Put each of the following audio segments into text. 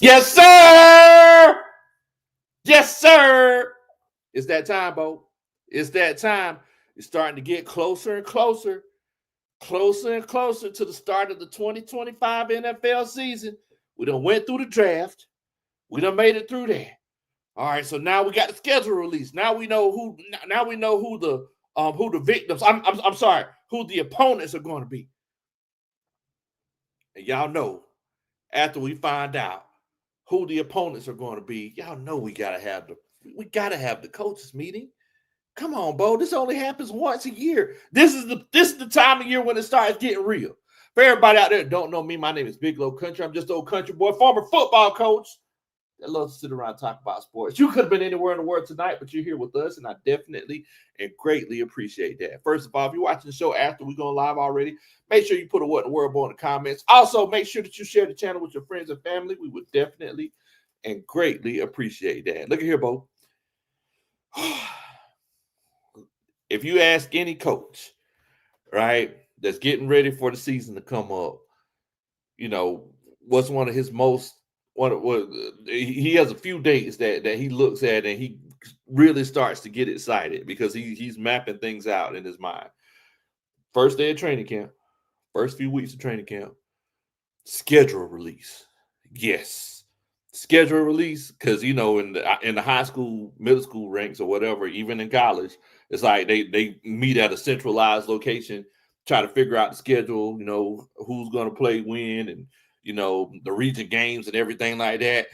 Yes, sir. Yes, sir. It's that time, Bo. It's that time. It's starting to get closer and closer, closer and closer to the start of the 2025 NFL season. We done went through the draft. We done made it through there. All right, so now we got the schedule released. Now we know who. Now we know who the victims. I'm sorry, who the opponents are going to be. And y'all know after we find out who the opponents are going to be, y'all know we gotta have the coaches meeting. Come on, Bo. This only happens once a year. This is the time of year when it starts getting real. For everybody out there that don't know me, my name is Big Low Country. I'm just old country boy, former football coach that loves to sit around and talk about sports. You could have been anywhere in the world tonight, but you're here with us, and I definitely and greatly appreciate that. First of all, if you're watching the show after we're going live already, make sure you put a what in the world in the comments. Also, make sure that you share the channel with your friends and family. We would definitely and greatly appreciate that. Look at here, Bo. If you ask any coach, right, that's getting ready for the season to come up, what's one of his most what he has a few dates that he looks at and he really starts to get excited because he's mapping things out in his mind. First day of training camp, first few weeks of training camp, schedule release. Yes, schedule release because in the high school, middle school ranks or whatever, even in college, it's like they meet at a centralized location, try to figure out the schedule. Who's going to play when, and the region games and everything like that.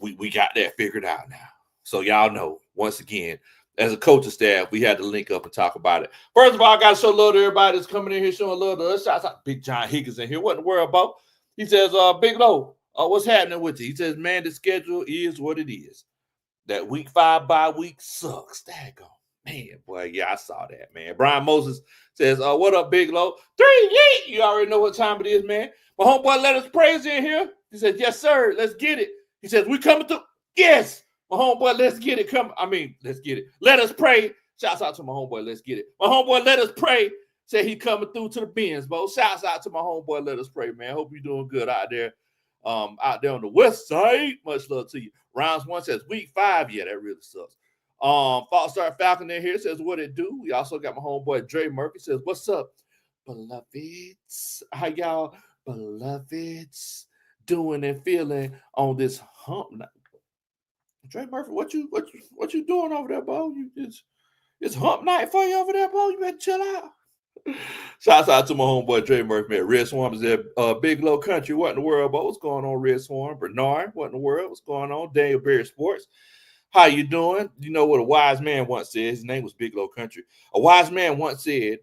We got that figured out now. So y'all know, once again, as a coaching staff, we had to link up and talk about it. First of all, I got to show love to everybody that's coming in here showing love to us. Shout out Big John Higgins in here. What in the world, Bo? He says, Big Low, what's happening with you? He says, man, the schedule is what it is. That week 5 bye week sucks. Daggone. Man, boy, yeah, I saw that, man. Brian Moses says, what up, Big Low? 3-8. You already know what time it is, man. My homeboy Let Us Praise in here. He says, yes, sir. Let's get it. He says, we coming through. Yes. My homeboy, let's get it. Let's get it. Let us pray. Shouts out to my homeboy, let's get it. My homeboy, Let Us Pray. Said he coming through to the bins, Bo. Shouts out to my homeboy, Let Us Pray, man. Hope you're doing good out there on the west side. Much love to you. Rounds 1 says week 5. Yeah, that really sucks. False Start Falcon in here says what it do. We also got my homeboy Dre Murphy says, what's up, beloveds? How y'all beloveds doing and feeling on this hump night? Dre Murphy, what you doing over there, Bo? It's hump night for you over there, Bo. You better chill out. Shouts out to my homeboy Dre Murphy, man. Red Swarm is at Big Low Country. What in the world, Bo? What's going on, Red Swarm? Bernard, what in the world? What's going on? Daniel Berry Sports. How you doing? You know what a wise man once said? His name was Big Low Country. A wise man once said,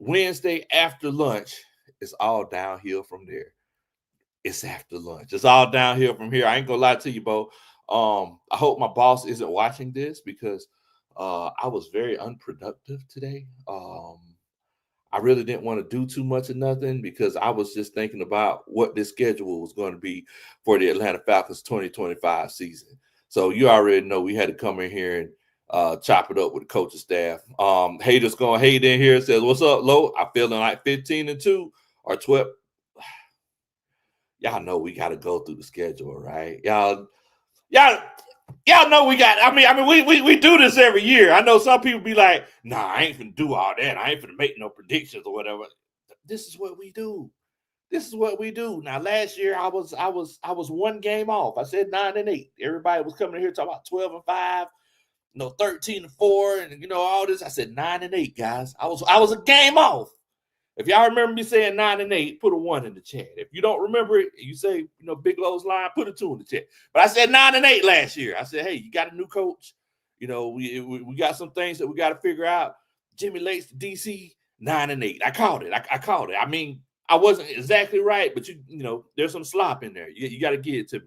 Wednesday after lunch, it's all downhill from there. It's after lunch. It's all downhill from here. I ain't gonna lie to you, Bo. I hope my boss isn't watching this because I was very unproductive today. I really didn't want to do too much of nothing because I was just thinking about what this schedule was going to be for the Atlanta Falcons 2025 season. So you already know we had to come in here and chop it up with the coaching staff. Haters going hate in here says, what's up, Lo? I'm feeling like 15-2 or 12. Y'all know we got to go through the schedule, right? Y'all know we got. I mean, we do this every year. I know some people be like, "Nah, I ain't finna do all that. I ain't finna make no predictions or whatever." This is what we do. This is what we do. Now, last year I was one game off. I said 9-8. Everybody was coming in here talking about 12-5, 13-4, and all this. I said 9-8, guys. I was a game off. If y'all remember me saying 9-8, put a 1 in the chat. If you don't remember it, you say, Big Low's line, put a 2 in the chat. But I said 9-8 last year. I said, hey, you got a new coach. We got some things that we got to figure out. Jimmy Lake's DC, 9-8. I called it. I called it. I mean, I wasn't exactly right, but there's some slop in there. You got to give it to me.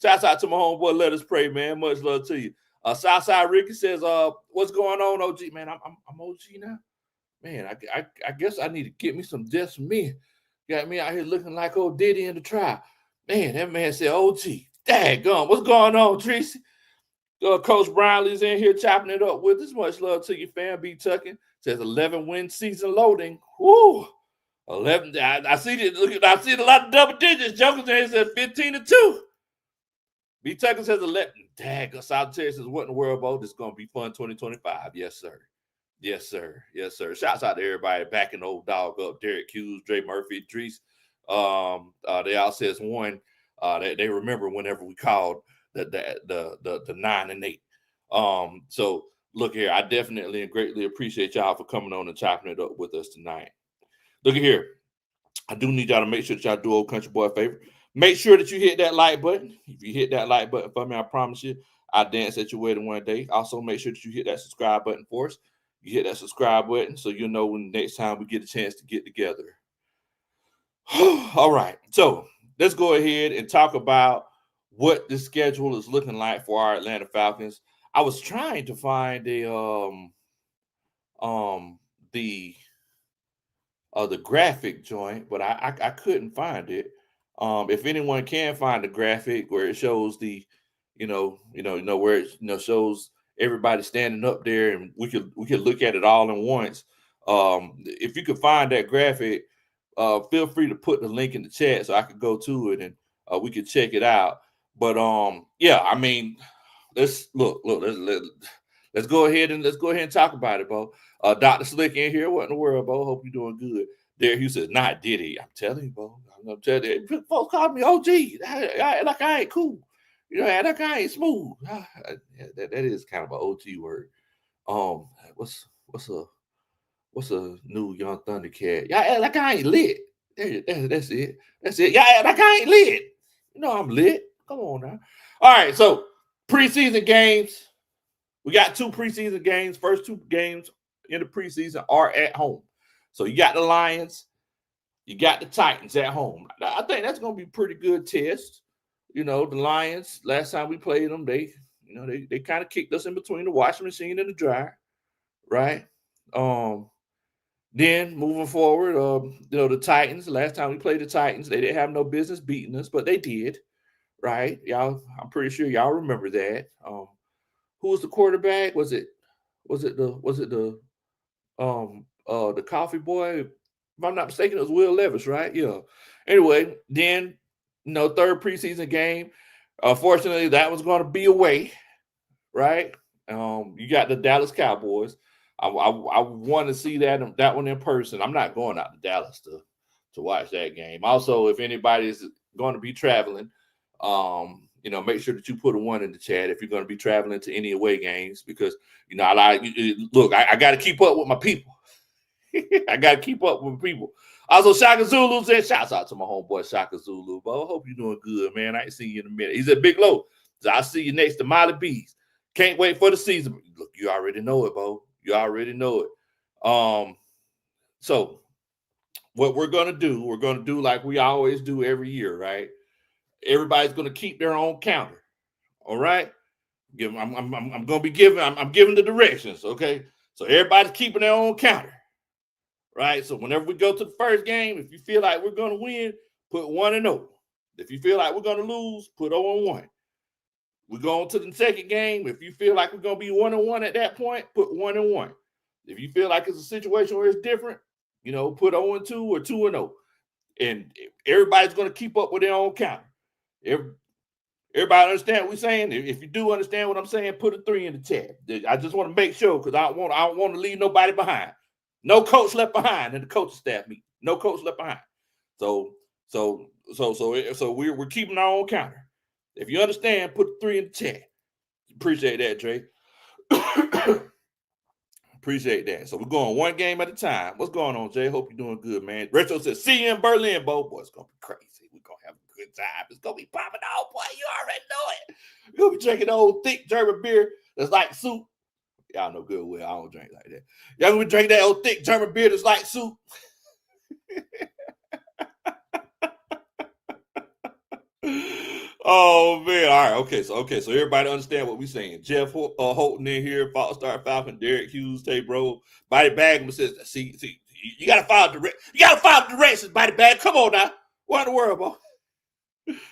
Shouts out to my homeboy, Let Us Pray, man. Much love to you. Southside Ricky says, what's going on, OG? Man, I'm OG now. Man, I guess I need to get me some deaths from me. Got me out here looking like old Diddy in the trial. Man, that man said, OG, daggone, what's going on, Tracy? Coach Brownlee's in here chopping it up with us. Much love to you, fam. B. Tucking says 11-win season loading. Woo! 11. I see it. Look, I see a lot of double digits. Jokers in here said 15-2. B. Tucker says 11. Dag, South Texas, what in the world, Bo? This is going to be fun 2025. Yes, sir. Yes, sir. Yes, sir. Shouts out to everybody backing old dog up. Derek Hughes, Dre Murphy, Drees. They all says one. They remember whenever we called the 9 and 8. So look here, I definitely and greatly appreciate y'all for coming on and chopping it up with us tonight. Look at here. I do need y'all to make sure that y'all do old country boy a favor. Make sure that you hit that like button. If you hit that like button for me, I promise you, I'll dance at your wedding one day. Also, make sure that you hit that subscribe button for us. You hit that subscribe button so you'll know when next time we get a chance to get together. All right. So let's go ahead and talk about what the schedule is looking like for our Atlanta Falcons. I was trying to find the graphic joint, but I couldn't find it. If anyone can find the graphic where it shows the, where it shows everybody standing up there, and we could look at it all at once. If you could find that graphic, feel free to put the link in the chat so I could go to it and we could check it out. But yeah, I mean, let's go ahead and talk about it, Bo. Dr. Slick in here. What in the world, Bo? Hope you're doing good. There, he says, "Not Diddy." I'm telling you, Bo. I'm telling you, folks call me OG. Like I ain't cool. Like I ain't smooth. That is kind of an OG word. What's a new Young Thundercat? Yeah, like I ain't lit. That's it. That's it. Yeah, like I ain't lit. I'm lit. Come on now. All right, so preseason games. We got 2 preseason games. First 2 games in the preseason are at home. So you got the Lions, you got the Titans at home. I think that's going to be a pretty good test. The Lions, last time we played them, they kind of kicked us in between the washing machine and the dryer, right? Then moving forward, the Titans, last time we played the Titans, they didn't have no business beating us, but they did, right? Y'all, I'm pretty sure y'all remember that. Who was the quarterback? Was it the coffee boy? If I'm not mistaken, it was Will Levis, right? Yeah. Anyway, then third preseason game. Fortunately, that was going to be away, right? You got the Dallas Cowboys. I want to see that one in person. I'm not going out to Dallas to watch that game. Also, if anybody's going to be traveling, make sure that you put a 1 in the chat if you're going to be traveling to any away games, because I got to keep up with my people. I got to keep up with people. Also, Shaka Zulu said, shouts out to my homeboy Shaka Zulu. But I hope you're doing good, man. I ain't seen you in a minute. He's at Big Low. So I'll see you next to Molly B's. Can't wait for the season. Look, you already know it, Bo. You already know it. So what we're going to do like we always do every year, right? Everybody's going to keep their own counter. All right? I'm going to be giving, I'm giving the directions, okay? So everybody's keeping their own counter. Right? So whenever we go to the first game, if you feel like we're going to win, put 1-0. If you feel like we're going to lose, put 0-1. We go on to the second game. If you feel like we're going to be 1-1 at that point, put 1-1. If you feel like it's a situation where it's different, put 0-2 or 2-0. And everybody's going to keep up with their own counter. Everybody understand what we're saying? If you do understand what I'm saying, put a 3 in the chat. I just want to make sure, because I don't want to leave nobody behind. No coach left behind in the coaching staff meeting. No coach left behind. So we're keeping our own counter. If you understand, put 3 in the chat. Appreciate that, Dre. Appreciate that. So we're going 1 game at a time. What's going on, Jay? Hope you're doing good, man. Retro says, see you in Berlin, Bo. Boy, it's going to be crazy. We're going to have a good time. It's going to be popping out, boy. You already know it. We're going to be drinking old thick German beer that's like soup. Y'all know good well I don't drink like that. Y'all gonna drink that old thick German beer that's like soup. Oh man! All right, okay. So everybody understand what we're saying. Jeff Holton in here, Star Falcon, Derek Hughes, Tay Bro, Body Bagman says, "See, you gotta follow directions, Body Bag. Come on now, what in the world, bro?"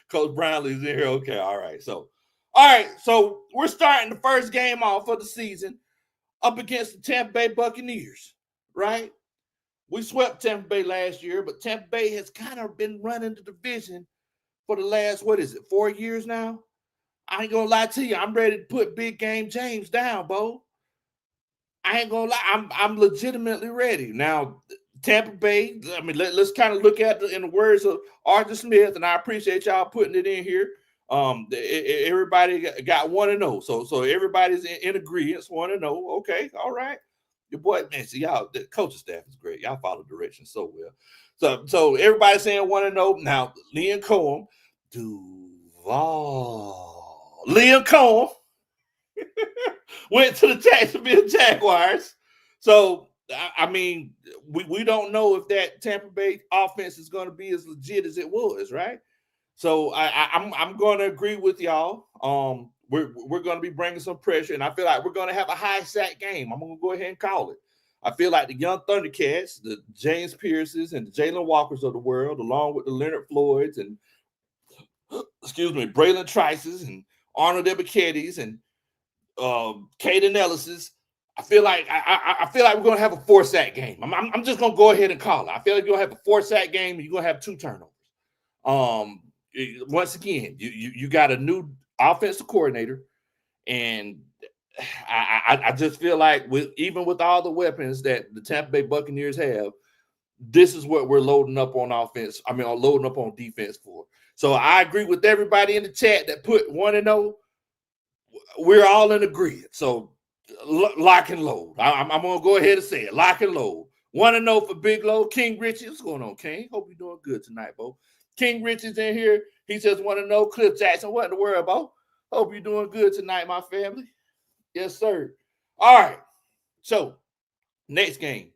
Coach Brownlee's in here. Okay, all right. So we're starting the first game off of the season up against the Tampa Bay Buccaneers, right? We swept Tampa Bay last year, but Tampa Bay has kind of been running the division for the last, 4 years now? I ain't gonna lie to you. I'm ready to put Big Game James down, Bo. I ain't gonna lie. I'm legitimately ready. Now, Tampa Bay, I mean, let's kind of look at in the words of Arthur Smith, and I appreciate y'all putting it in here. Everybody got 1-0. So everybody's in agreement, 1-0. Okay, all right. Your boy, man, see y'all, the coaching staff is great. Y'all follow directions so well. So everybody's saying 1-0. Now, Liam Cohen, Duval. Liam Cohen went to the Jacksonville Jaguars. So, I mean, we don't know if that Tampa Bay offense is going to be as legit as it was, right? So I'm going to agree with y'all. We're going to be bringing some pressure, and I feel like we're going to have a high sack game. I'm going to go ahead and call it. I feel like the young Thundercats, the James Pierces and the Jalen Walkers of the world, along with the Leonard Floyds and Braylon Trices and Arnold Ebikettis and Caden Ellis's. I feel like we're gonna have a 4-sack game. I'm just gonna go ahead and call it. I feel like you're gonna have a 4-sack game and you're gonna have 2 turnovers. Once again, you got a new offensive coordinator, and I just feel like even with all the weapons that the Tampa Bay Buccaneers have, this is what we're loading up on offense. I mean, loading up on defense for. So I agree with everybody in the chat that put 1-0. We're all in agreement. So lock and load. I'm going to go ahead and say it. Lock and load. 1-0 for Big Low. King Richie. What's going on, King? Hope you're doing good tonight, Bo. King Richie's in here. He says 1-0. Cliff Jackson. What in the world, Bo? Hope you're doing good tonight, my family. Yes, sir. All right. So, next game.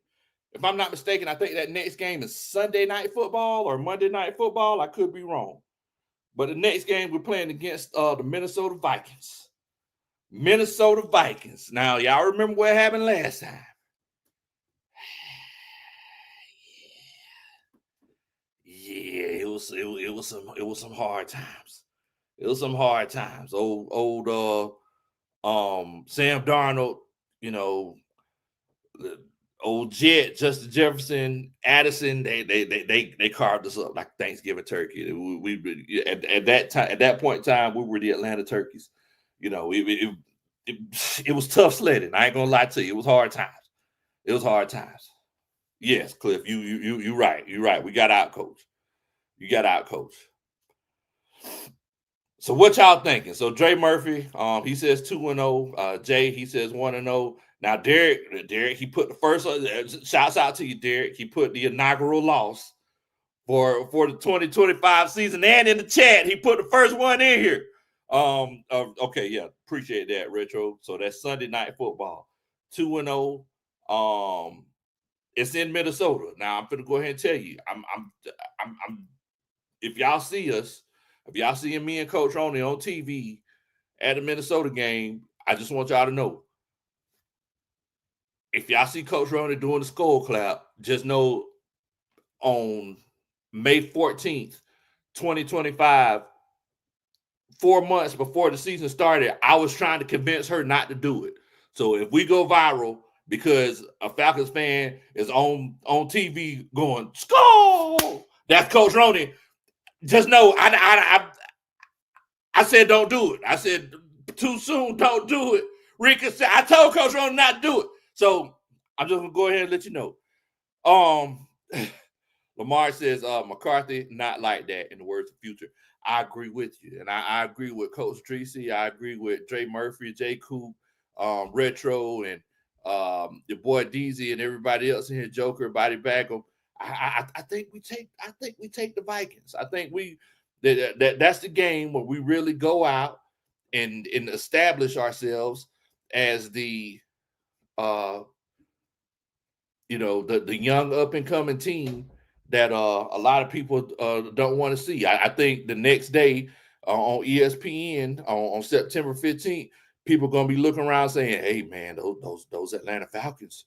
If I'm not mistaken, I think that next game is Sunday Night Football or Monday Night Football. I could be wrong. But the next game we're playing against the Minnesota Vikings. Minnesota Vikings. Now, y'all remember what happened last time. Yeah, it was some hard times. It was some hard times. Old Sam Darnold, old Jet, Justin Jefferson, Addison, they carved us up like Thanksgiving turkey. We at that point in time, we were the Atlanta Turkeys. It was tough sledding. I ain't gonna lie to you. It was hard times. It was hard times. Yes, Cliff, you right. You're right. We got out coach. You got out coach. So what y'all thinking? So Dre Murphy, he says 2-0. Jay, he says 1-0. Now Derek, he put the first. Shouts out to you, Derek. He put the inaugural loss for the 2025 season, and in the chat, he put the first one in here. Okay, yeah, appreciate that, Retro. So that's Sunday Night Football, 2-0. It's in Minnesota. Now I'm gonna go ahead and tell you, I'm if y'all see us, if y'all seeing me and Coach Roney on TV at a Minnesota game, I just want y'all to know. If y'all see Coach Roney doing the skull clap, just know on May 14th, 2025, 4 months before the season started, I was trying to convince her not to do it. So if we go viral because a Falcons fan is on TV going, skull, that's Coach Roney. Just know I said don't do it. I said too soon, don't do it. Rika said, I told Coach Roney not to do it. So I'm just gonna go ahead and let you know. Lamar says McCarthy, not like that, in the words of Future. I agree with you. And I agree with Coach Tracy. I agree with Dre Murphy, Jay Coop, Retro, and your boy DZ and everybody else in here, Joker, Body Bagel. I think we take the Vikings. I think that's the game where we really go out and establish ourselves as the the young up and coming team that a lot of people don't want to see. I think the next day on ESPN on September 15th, people are gonna be looking around saying, "Hey man, those Atlanta Falcons,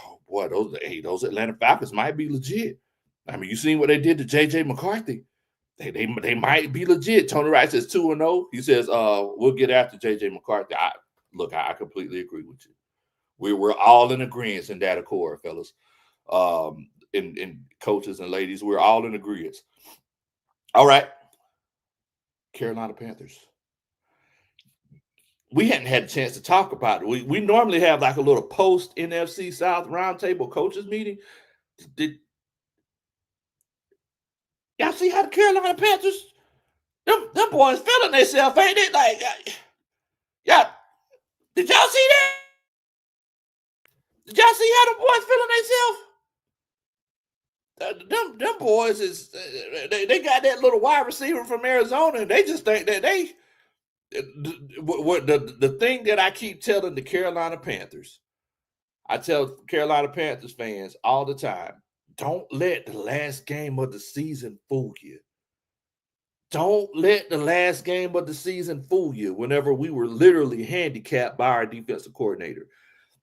oh boy, those Atlanta Falcons might be legit." I mean, you seen what they did to JJ McCarthy. They might be legit. Tony Wright says 2-0. He says, we'll get after JJ McCarthy. I completely agree with you. We're all in agreement in that accord, fellas. In coaches and ladies, we're all in agreement. All right. Carolina Panthers. we hadn't had a chance to talk about it. We normally have like a little post NFC South roundtable coaches meeting. Did y'all see how the Carolina Panthers, them boys feeling themselves, ain't it? Like, yeah, did y'all see that? Did y'all see how the boys feeling themselves? Them boys is they got that little wide receiver from Arizona, and they just think that they what the thing that I keep telling the Carolina Panthers, I tell Carolina Panthers fans all the time, don't let the last game of the season fool you. Don't let the last game of the season fool you whenever we were literally handicapped by our defensive coordinator.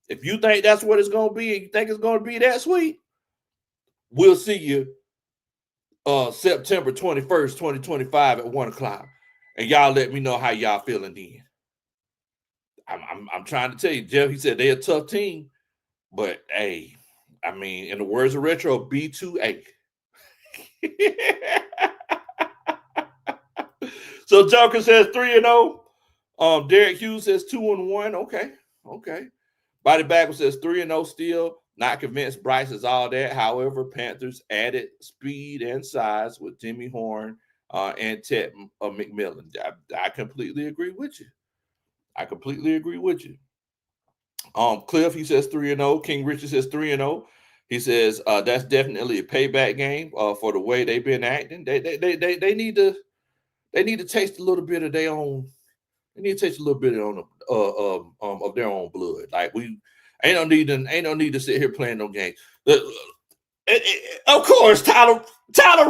If you think that's what it's going to be and you think it's going to be that sweet, we'll see you September 21st, 2025 at 1 o'clock. And y'all let me know how y'all feeling then. I'm trying to tell you, Jeff, he said they're a tough team. But, hey, I mean, in the words of Retro, B2A. So Joker says 3-0. Derek Hughes says 2-1. Okay. Body Bagel says 3-0 still. Not convinced Bryce is all that. However, Panthers added speed and size with Jimmy Horn and Ted McMillan. I completely agree with you. Cliff, he says 3-0. King Richard says 3-0. He says that's definitely a payback game for the way they've been acting. They need to taste a little bit of their own. They need to taste a little bit of their own blood. Like we ain't no need to sit here playing no games. Of course, Tyler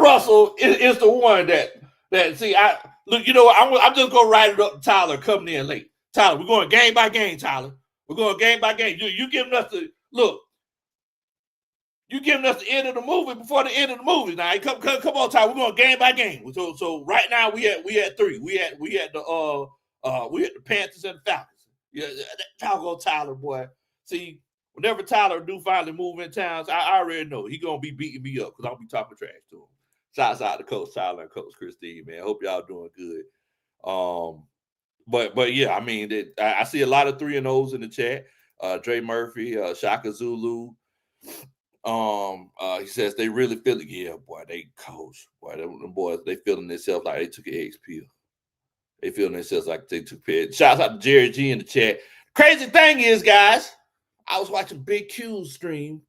Russell is the one that see. I look, I'm just gonna write it up to Tyler coming in late. Tyler, we're going game by game. Tyler, we're going game by game. You giving us the look. You giving us the end of the movie before the end of the movie. Now, come on, Tyler. We're going game by game. So right now we had three. We had the Panthers and the Falcons. Yeah, Falcon Tyler, boy. See, whenever Tyler do finally move in towns, I already know he gonna be beating me up because I'll be talking trash to him. Shouts out to Coach Tyler and Coach Christine, man. Hope y'all doing good. But yeah, I mean, I see a lot of 3-0s in the chat. Dre Murphy, Shaka Zulu. He says they really feel it. Yeah, boy, they coach. Boy, them boys, they feeling themselves like they took an X pill. They feeling themselves like they took pills. Shouts out to Jerry G in the chat. Crazy thing is, guys, I was watching Big Q's stream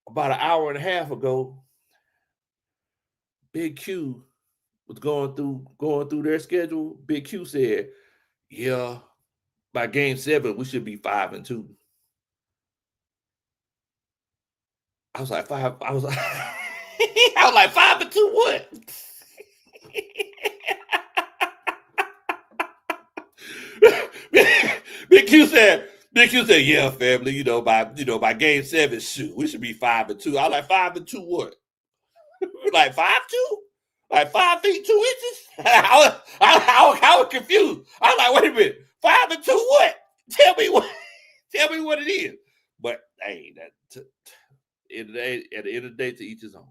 about an hour and a half ago. Big Q was going through their schedule. Big Q said, "Yeah, by game 7, we should be 5-2." I was like, 5. I was like, 5-2 what? Big Q said, yeah, family, by game 7, shoot, we should be 5-2. I was like, 5-2 what? Like 5'2"? Like 5 feet 2 inches? I was confused. I was like, wait a minute, 5'2" what? Tell me what it is. But hey, at the end of the day, to each his own.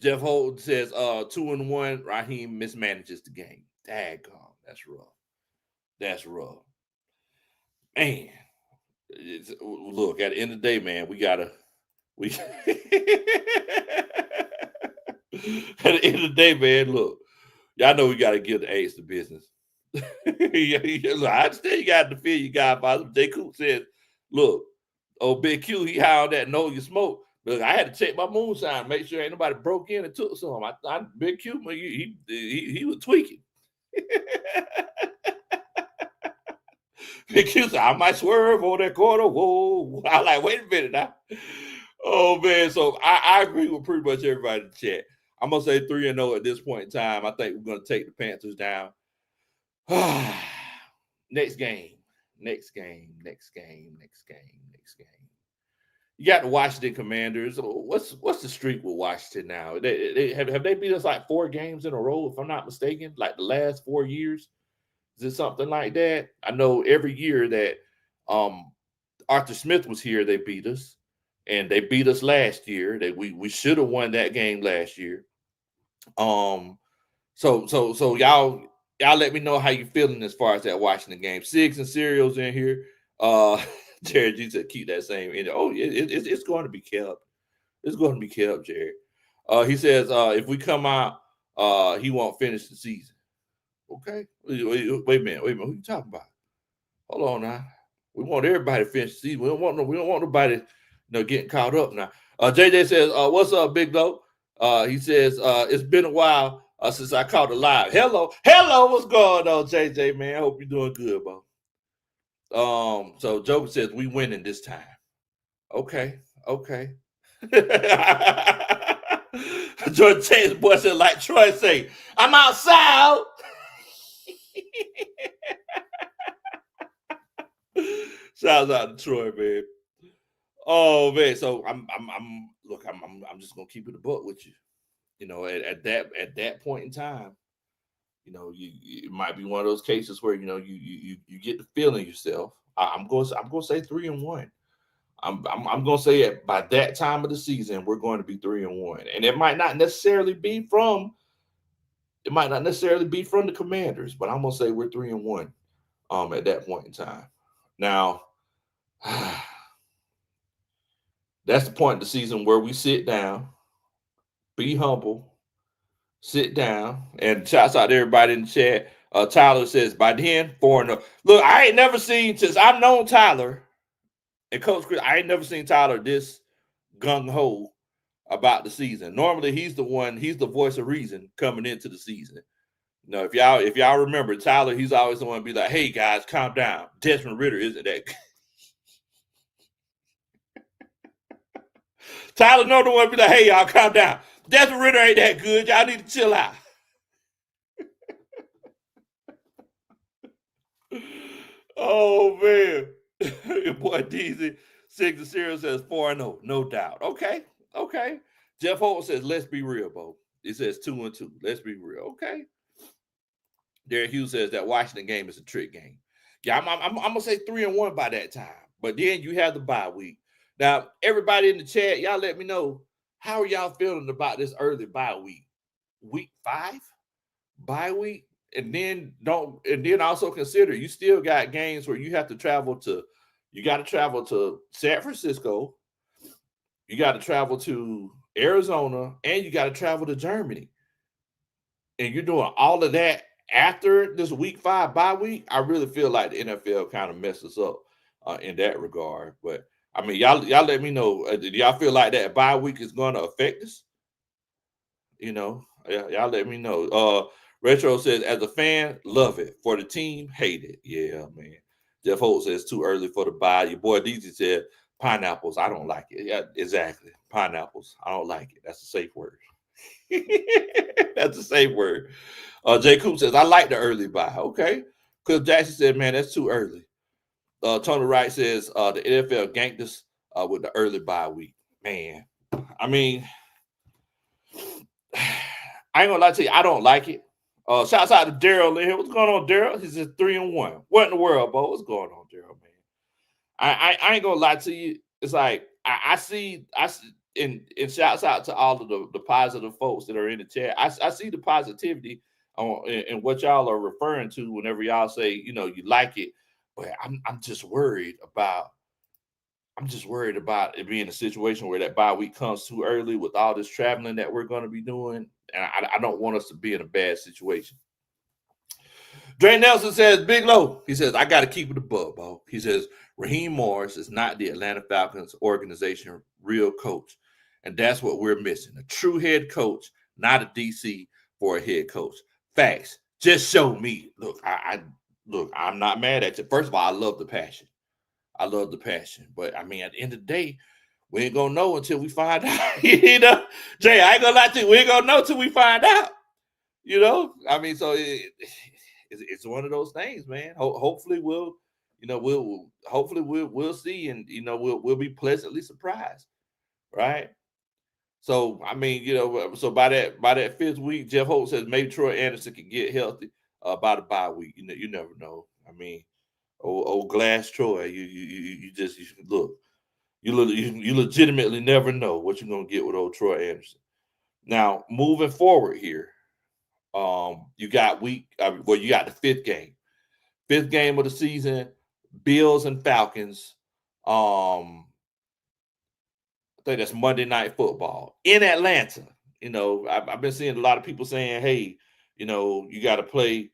Jeff Holden says 2-1. Raheem mismanages the game. Daggone, that's rough. Man, look, at the end of the day, man, at the end of the day, man, look, y'all know we got to give the A's the business. I understand you got to defend your Godfather. J. Coop says, look, Big Q, he high on that know you smoke. Look, I had to check my moonshine, make sure ain't nobody broke in and took some. Big Q, he was tweaking. Big Q said, I might swerve on that corner. Whoa. I was like, wait a minute now. Oh, man. So I agree with pretty much everybody in the chat. I'm going to say 3-0 at this point in time. I think we're going to take the Panthers down. Next game. You got the Washington Commanders. What's the streak with Washington now? Have they beat us like 4 games in a row, if I'm not mistaken, like the last 4 years? Is it something like that? I know every year that Arthur Smith was here, they beat us. And they beat us last year. That we should have won that game last year. So y'all y'all let me know how you feeling as far as that Washington game. Cigs and cereals in here. Jared G said keep that same energy. Oh, it's going to be kept. It's going to be kept, Jared. He says if we come out, he won't finish the season. Okay. Wait a minute. Who you talking about? Hold on now. We want everybody to finish the season. We don't want nobody, getting caught up now. JJ says, what's up, Big Doe? He says, it's been a while since I caught a live. Hello, what's going on, JJ, man? I hope you're doing good, bro. So Joker says we winning this time. Okay. Jordan Chase boy said, like Troy say, I'm outside. Shouts out to Troy, man. Oh man, so I'm just gonna keep it a buck with you. At that point in time, it might be one of those cases where you get the feeling yourself. I'm going to say 3-1. I'm going to say by that time of the season we're going to be 3-1, and it might not necessarily be from the Commanders, but I'm going to say we're 3-1 at that point in time. Now, that's the point of the season where we sit down, be humble, sit down, and shouts out to everybody in the chat. Tyler says, by then, 4-0. Look, I ain't never seen, since I've known Tyler and Coach Chris, I ain't never seen Tyler this gung-ho about the season. Normally, he's the voice of reason coming into the season. If y'all remember, Tyler, he's always the one to be like, hey, guys, calm down. Desmond Ridder isn't that good. Tyler know the one to be like, hey, y'all, calm down. Desmond Ridder ain't that good. Y'all need to chill out. Oh, man. Your boy DZ 6-0 says 4-0. No doubt. Okay. Jeff Holt says, let's be real, Bo. He says 2-2. Let's be real. Okay. Derek Hughes says that Washington game is a trick game. Yeah, I'm going to say 3-1 by that time. But then you have the bye week. Now, everybody in the chat, y'all let me know, how are y'all feeling about this early bye week? Week 5? Bye week? And then also consider you still got games where you got to travel to San Francisco, you got to travel to Arizona, and you got to travel to Germany. And you're doing all of that after this week 5 bye week. I really feel like the NFL kind of messes up in that regard. But I mean, y'all let me know. Do y'all feel like that bye week is going to affect us? Y'all let me know. Retro says, as a fan, love it. For the team, hate it. Yeah, man. Jeff Holt says, too early for the bye. Your boy DZ said, pineapples, I don't like it. Yeah, exactly. Pineapples, I don't like it. That's a safe word. That's a safe word. Jay Coop says, I like the early bye. Okay. Cliff Jackson said, man, that's too early. Tony Wright says, the NFL ganked us with the early bye week. Man, I mean, I ain't gonna lie to you, I don't like it. Shouts out to Daryl in here. What's going on, Daryl? He says 3-1. What in the world, Bo? What's going on, Daryl, man? I ain't gonna lie to you. It's like I see, and shouts out to all of the positive folks that are in the chat. I see the positivity in what y'all are referring to whenever y'all say, you like it. But I'm just worried about it being a situation where that bye week comes too early with all this traveling that we're going to be doing. And I don't want us to be in a bad situation. Dre Nelson says, Big Low. He says, I got to keep it above, Bo. He says, Raheem Morris is not the Atlanta Falcons organization real coach. And that's what we're missing. A true head coach, not a DC for a head coach. Facts. Just show me. Look, I'm not mad at you. First of all, I love the passion. But I mean, at the end of the day, we ain't gonna know until we find out. Jay, I ain't gonna lie to you. We ain't gonna know till we find out. I mean, so it's one of those things, man. Hopefully we'll see, and we'll be pleasantly surprised, right? So I mean, so by that 5th week, Jeff Holt says maybe Troy Anderson can get healthy by the bye week. You never know. I mean, old Glass Troy, you look. You legitimately never know what you're gonna get with old Troy Anderson. Now, moving forward here, You got you got the fifth game of the season, Bills and Falcons. I think that's Monday Night Football in Atlanta. I've been seeing a lot of people saying, "Hey, you got to play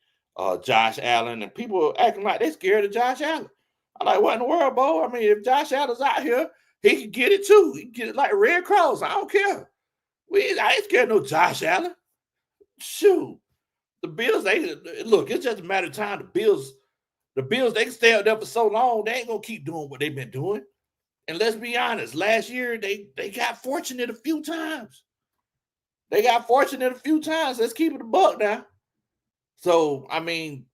Josh Allen," and people acting like they're scared of Josh Allen. I'm like, what in the world, Bo? I mean, if Josh Allen's out here, he can get it too. He can get it like Red Cross. I don't care. I ain't scared of no Josh Allen. Shoot, the Bills. Look. It's just a matter of time. The Bills, they can stay up there for so long. They ain't gonna keep doing what they've been doing. And let's be honest, last year they got fortunate a few times. Let's keep it a buck now. So, I mean,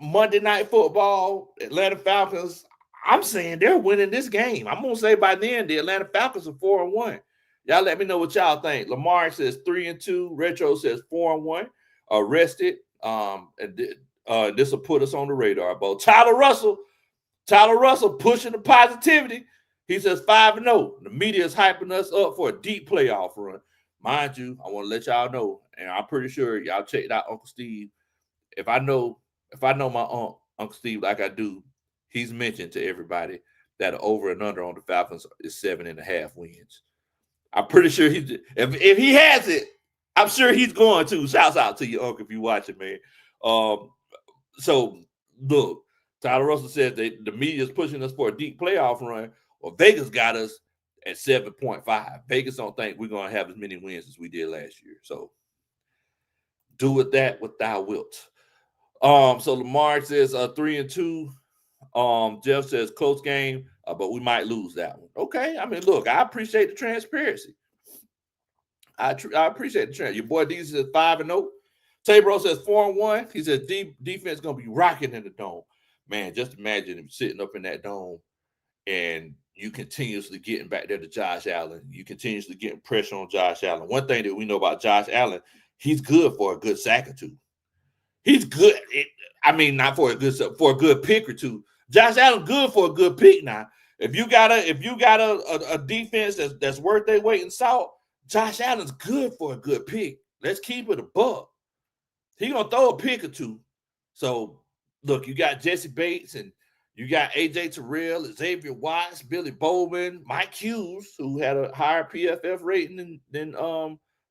Monday Night Football, Atlanta Falcons, I'm saying they're winning this game. I'm going to say by then, the Atlanta Falcons are 4-1. Y'all let me know what y'all think. Lamar says 3-2. Retro says 4-1. Rested. This will put us on the radar. But Tyler Russell pushing the positivity. He says 5-0. The media is hyping us up for a deep playoff run. Mind you, I want to let y'all know, and I'm pretty sure y'all checked out Uncle Steve. If I know my Uncle Steve like I do, he's mentioned to everybody that the over and under on the Falcons is 7.5 wins. I'm pretty sure if he has it, I'm sure he's going to. Shouts out to you, Uncle, if you watching, man. So look, Tyler Russell said the media is pushing us for a deep playoff run. Well, Vegas got us at 7.5. Vegas don't think we're going to have as many wins as we did last year. So do with that what thou wilt. So Lamar says 3-2. Jeff says close game, but we might lose that one. Okay. I mean, look, I appreciate the transparency. I appreciate the transparency. Your boy D says 5-0. Tabro says 4-1. He says defense going to be rocking in the dome. Man, just imagine him sitting up in that dome and you continuously getting back there to Josh Allen. You continuously getting pressure on Josh Allen. One thing that we know about Josh Allen, he's good for a good sack or two. He's good. Not for a good pick or two. Josh Allen good for a good pick now. If you got a defense that's worth their weight in salt, Josh Allen's good for a good pick. Let's keep it a buck. He gonna throw a pick or two. So look, you got Jesse Bates and you got AJ Terrell, Xavier Watts, Billy Bowman, Mike Hughes, who had a higher PFF rating than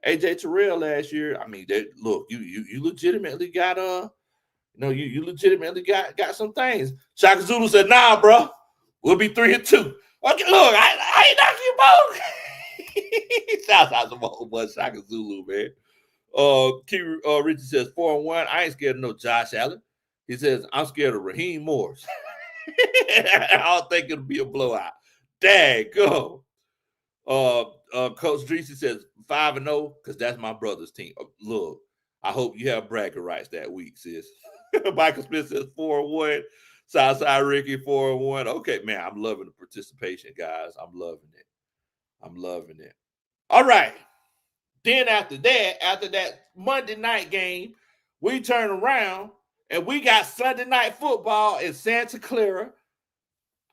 AJ Terrell last year. I mean, you legitimately got you legitimately got some things. Shaka Zulu said, "Nah, bro, we'll be 3-2." Okay, look, I ain't knocking you both. Shouts out to my old boy Shaka Zulu, man. Richie says 4-1. I ain't scared of no Josh Allen. He says I'm scared of Raheem Morris. I don't think it'll be a blowout. Dang, go. Coach Dreesy says 5-0 because that's my brother's team. Look, I hope you have bragging rights that week, sis. Michael Smith says 4-1. Southside Ricky 4-1. Okay, man, I'm loving the participation, guys. I'm loving it. All right. Then after that Monday night game, we turn around and we got Sunday night football in Santa Clara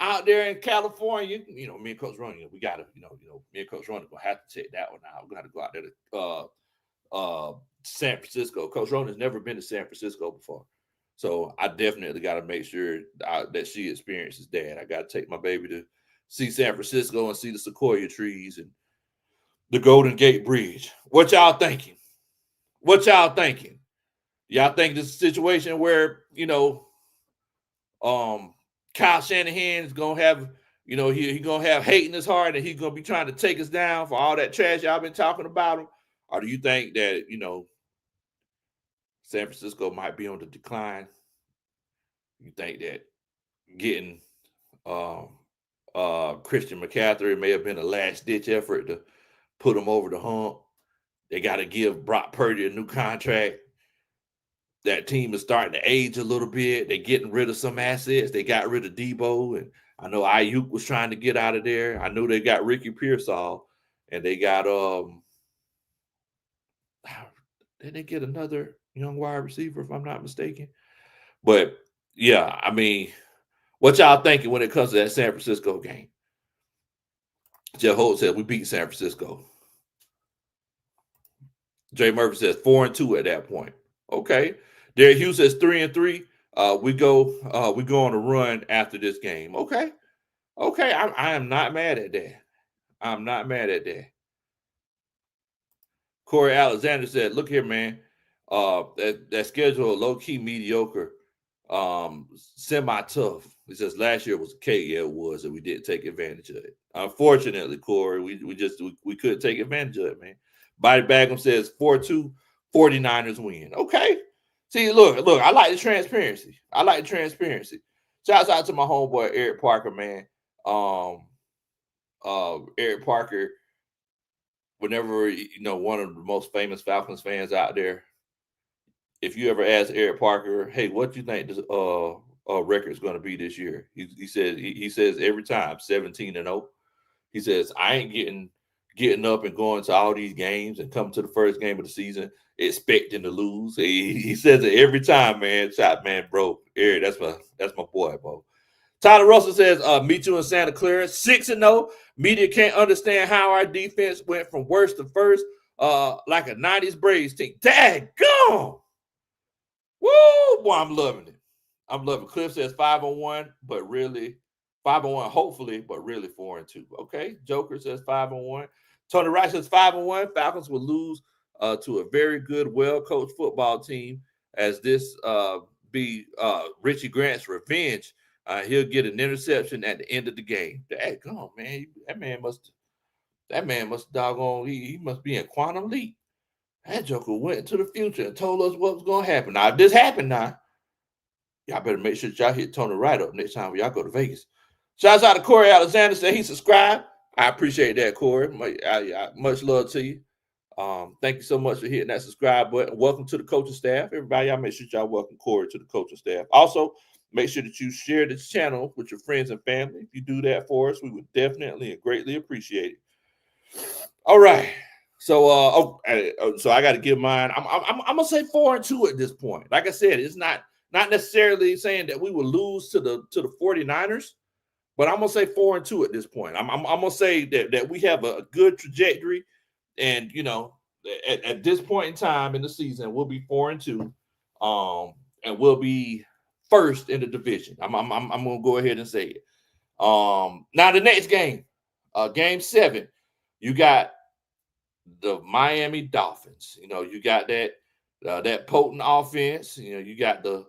out there in California. Me and Coach Ronnie, we got to, me and Coach Ronnie going to have to check that one out. We're going to go out there to San Francisco. Coach Ronnie's never been to San Francisco before. So I definitely got to make sure that she experiences that. I got to take my baby to see San Francisco and see the sequoia trees and the Golden Gate Bridge. What y'all thinking? Y'all think this is a situation where, Kyle Shanahan is going to have, he's going to have hate in his heart and he's going to be trying to take us down for all that trash y'all been talking about him? Or do you think that, San Francisco might be on the decline? You think that getting Christian McCaffrey may have been a last-ditch effort to put him over the hump? They got to give Brock Purdy a new contract. That team is starting to age a little bit. They're getting rid of some assets. They got rid of Debo, and I know Ayuk was trying to get out of there. I know they got Ricky Pearsall, and they got did they get another young wide receiver, if I'm not mistaken? But yeah, I mean, what y'all thinking when it comes to that San Francisco game? Jeff Holt said we beat San Francisco. Jay Murphy says 4-2 at that point. Okay. Derek Hughes says 3-3. We go on a run after this game. Okay. Okay. I am not mad at that. I'm not mad at that. Corey Alexander said, "Look here, man. That schedule low key mediocre, semi tough. He says last year was okay, yeah, it was, and we didn't take advantage of it. Unfortunately, Corey, we couldn't take advantage of it, man. Body Bagum says 4-2, 49ers win. Okay. See, look, I like the transparency. I like the transparency. Shouts out to my homeboy Eric Parker, man. Eric Parker, whenever one of the most famous Falcons fans out there, if you ever ask Eric Parker, hey, what do you think this record is going to be this year? He says every time 17-0. He says I ain't getting up and going to all these games and come to the first game of the season expecting to lose. He says it every time, man. Shot, man, bro. Eric, that's my boy, bro. Tyler Russell says, meet you in Santa Clara, 6-0. Media can't understand how our defense went from worst to first, like a 90s Braves team. Daggone! Woo! Boy, I'm loving it. I'm loving it. Cliff says 5-1, but really 5-1, hopefully, but really 4-2. Okay. Joker says 5-1. Tony Wright says 5-1. Falcons will lose to a very good, well-coached football team, as this be Richie Grant's revenge. He'll get an interception at the end of the game. Daggone, man. That man must doggone, he must be in quantum leap. That joker went into the future and told us what was going to happen. Now, if this happened now, y'all better make sure y'all hit Tony Wright up next time y'all go to Vegas. Shouts out to Corey Alexander, said he subscribed. I appreciate that, Corey. Much love to you. Thank you so much for hitting that subscribe button. Welcome to the coaching staff. Everybody, y'all make sure y'all welcome Corey to the coaching staff. Also, make sure that you share this channel with your friends and family. If you do that for us, we would definitely and greatly appreciate it. All right. So so I got to give mine. I'm gonna say 4-2 at this point. Like I said, it's not necessarily saying that we will lose to the 49ers, but I'm gonna say 4-2 at this point. I'm gonna say that we have a good trajectory, and at this point in time in the season, we'll be 4-2, and we'll be first in the division. I'm gonna go ahead and say it. Now the next game, game 7, you got the Miami Dolphins. You got that potent offense. You got the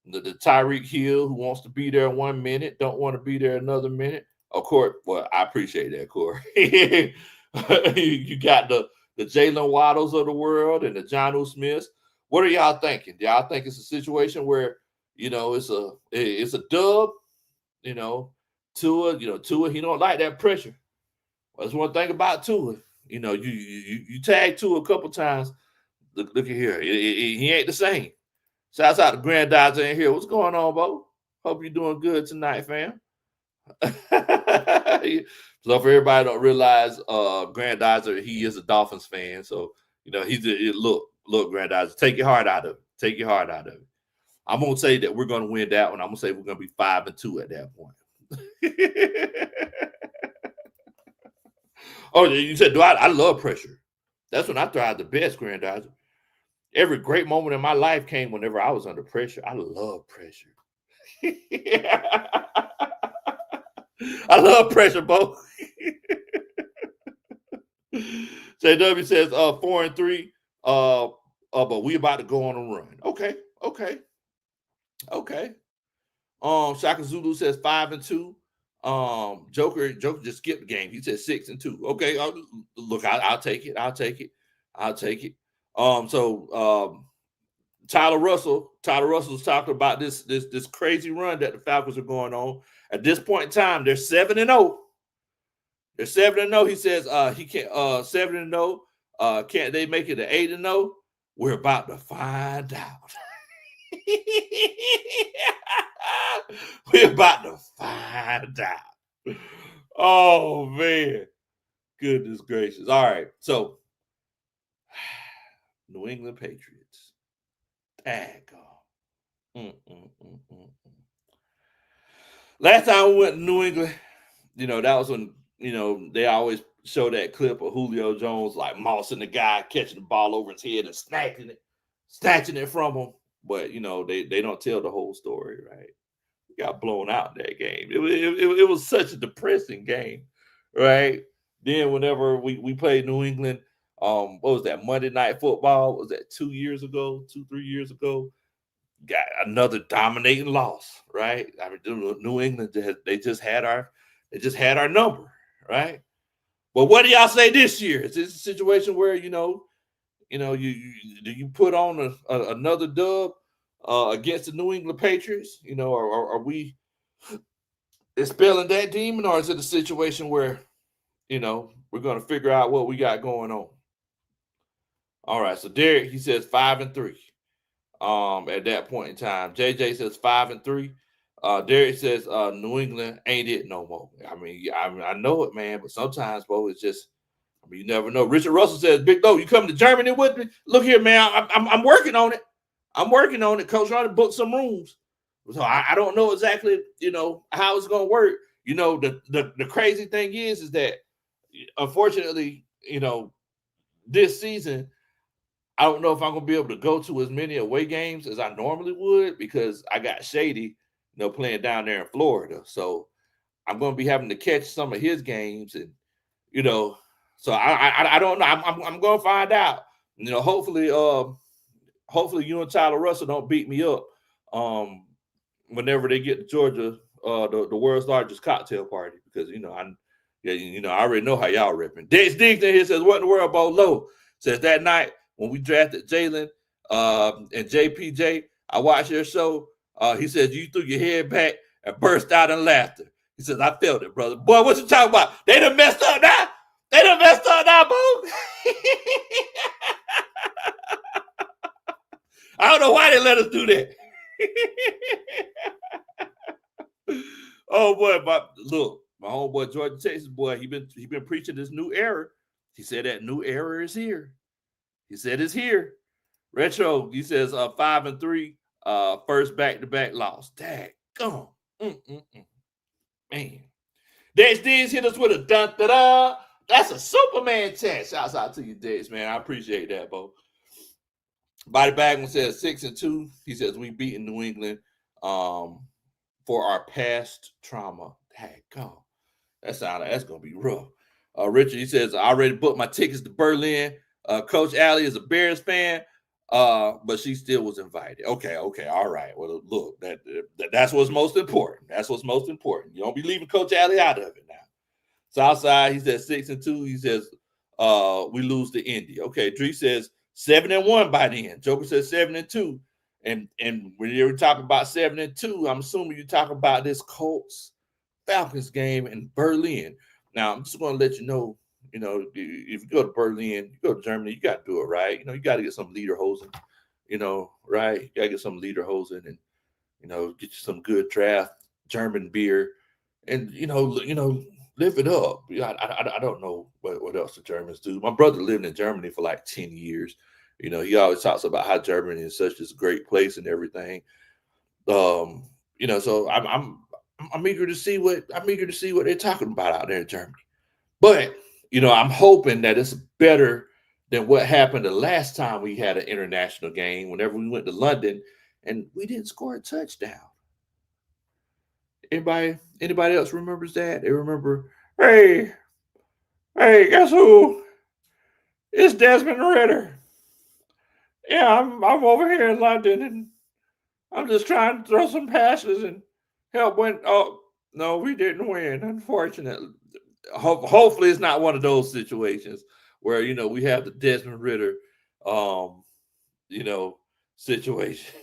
Tyreek Hill, who wants to be there 1 minute, don't want to be there another minute. Of course, well, I appreciate that, Corey. You got the Jalen Waddles of the world and the Jonnu Smiths. What are y'all thinking? Do y'all think it's a situation where it's a dub? Tua, he don't like that pressure. That's one thing about Tua. You tag Tua a couple times. Look at here. He ain't the same. Shouts out to Grandizer in here. What's going on, Bo? Hope you're doing good tonight, fam. So for everybody don't realize, Grandizer, he is a Dolphins fan. So, look, Grandizer, take your heart out of it. Take your heart out of it. I'm going to say that we're going to win that one. I'm going to say we're going to be 5-2 at that point. Oh, you said, I love pressure. That's when I thrive the best, Grandizer. Every great moment in my life came whenever I was under pressure. I love pressure. I love pressure, Bo. JW says 4-3. But we about to go on a run. Okay. Shaka Zulu says 5-2. Joker just skipped the game. He said 6-2. Okay, look, I'll take it. So Tyler Russell's talking about this crazy run that the Falcons are going on. At this point in time, they're 7-0. They're 7-0. He says he can't 7-0. Can't they make it to 8-0? We're about to find out. We're about to find out. Oh man. Goodness gracious. All right. So New England Patriots. Daggone. Last time we went to New England, that was when, they always show that clip of Julio Jones like mossing the guy, catching the ball over his head and snatching it from him. But they don't tell the whole story, right? We got blown out in that game. It was such a depressing game, right? Then whenever we played New England, what was that, Monday Night Football? Was that 2 years ago, 3 years ago? Got another dominating loss, right? I mean, New England, they just had our number, right? But what do y'all say this year? Is this a situation where you do you put on another dub against the New England Patriots? Are we expelling that demon, or is it a situation where we're going to figure out what we got going on? All right, so Derek, he says 5-3. At that point in time, JJ says 5-3. Derek says New England ain't it no more. I mean, I know it, man, but sometimes, bro, it's just, you never know. Richard Russell says, Big Doe, you coming to Germany with me? Look here, man, I'm working on it. I'm working on it. Coach trying to book some rooms. So I don't know exactly, how it's going to work. The crazy thing is that, unfortunately, this season, I don't know if I'm going to be able to go to as many away games as I normally would because I got Shady, playing down there in Florida. So I'm going to be having to catch some of his games, and so I don't know. I'm going to find out. Hopefully you and Tyler Russell don't beat me up whenever they get to Georgia, the world's largest cocktail party, because I already know how y'all ripping. Dex Diggs here says, what in the world, Bo Low? Says that night when we drafted Jalen and JPJ, I watched your show. He says you threw your head back and burst out in laughter. He says, I felt it, brother. Boy, what you talking about? They done messed up now. They done messed up now, boo. I don't know why they let us do that. Oh boy, but look, my homeboy Georgia, Texas boy, he been preaching this new era. He said that new era is here. He said it's here. Retro, he says 5-3, first back-to-back loss. Daggone. Man. Dex Diggs hit us with a dun-da-da. That's a Superman chant. Shouts out to you, Dex, man. I appreciate that, Bo. Body Bagman says 6-2. He says we beaten New England for our past trauma. Daggone. That's gonna be rough. Richard, he says, I already booked my tickets to Berlin. Coach Allie is a Bears fan, but she still was invited. Okay, all right. Well, look, that's what's most important. That's what's most important. You don't be leaving Coach Allie out of it now. Southside, he says 6-2. He says we lose to Indy. Okay, Dree says 7-1 by then. Joker says 7-2. And when you're talking about 7-2, I'm assuming you're talking about this Colts Falcons game in Berlin. Now, I'm just going to let you know, if you go to Berlin, you go to Germany, you got to do it right. You got to get some lederhosen, right? You got to get some lederhosen and, get you some good draft German beer and, live it up. I don't know what else the Germans do. My brother lived in Germany for like 10 years. He always talks about how Germany is such a great place and everything. So I'm eager to see what they're talking about out there in Germany. But I'm hoping that it's better than what happened the last time we had an international game. Whenever we went to London and we didn't score a touchdown. Anybody else remembers that? They remember, hey, guess who? It's Desmond Ritter. Yeah, I'm over here in London and I'm just trying to throw some passes and help win. Oh, no, we didn't win, unfortunately. Hopefully it's not one of those situations where, we have the Desmond Ritter, situation.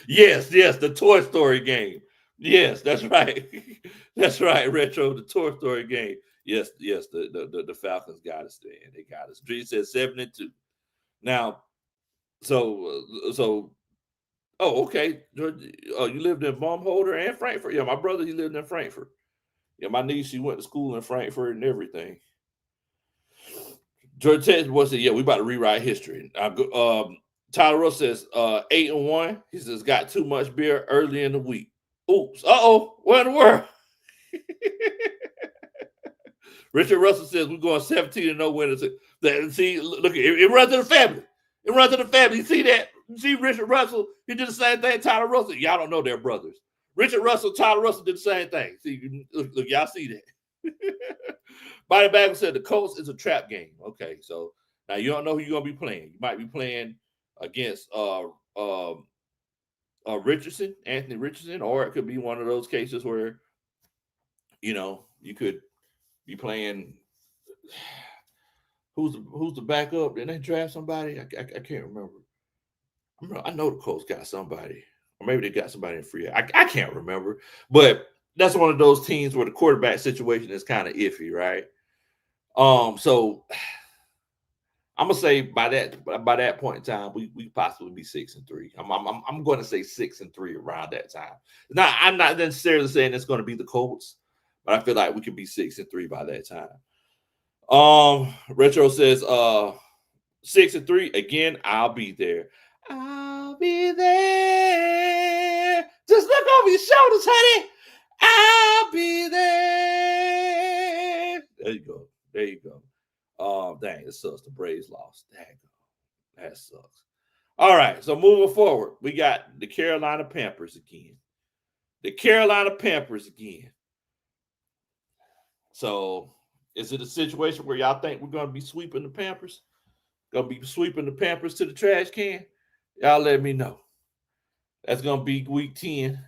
Yes, the Toy Story game. Yes, that's right. That's right, Retro, the Toy Story game. Yes, the Falcons got us there. They got us. Dree says 7-2. Now, so oh, okay. You lived in Baumholder and Frankfurt? Yeah, my brother, he lived in Frankfurt. Yeah, my niece, she went to school in Frankfurt and everything. George Texas boy said, yeah, we about to rewrite history. Tyler Russ says 8-1. He says got too much beer early in the week. Oops. Uh-oh. What in the world? Richard Russell says we're going 17-0 winners. See, look, it runs in the family. It runs in the family. You see that? You see Richard Russell? He did the same thing. Tyler Russell. Y'all don't know they're brothers. Richard Russell, Tyler Russell did the same thing. See, look, y'all see that. Body Bag said the Colts is a trap game. Okay, so now you don't know who you're gonna be playing. You might be playing against Richardson, Anthony Richardson, or it could be one of those cases where you could be playing. Who's the backup? Didn't they draft somebody? I can't remember. I know the Colts got somebody, or maybe they got somebody in free. I can't remember, but that's one of those teams where the quarterback situation is kind of iffy, right? So I'm gonna say by that point in time, we possibly be 6-3. I'm going to say 6-3 around that time. Now I'm not necessarily saying it's going to be the Colts, but I feel like we could be 6-3 by that time. Retro says 6-3 again. I'll be there. I'll be there. Just look over your shoulders, honey. I'll be there. There you go. There you go. Dang, it sucks. The Braves lost. Dang, that sucks. All right, so moving forward, we got the Carolina Panthers again. The Carolina Panthers again. So, is it a situation where y'all think we're going to be sweeping the Panthers? Going to be sweeping the Panthers to the trash can? Y'all let me know. That's going to be week 10.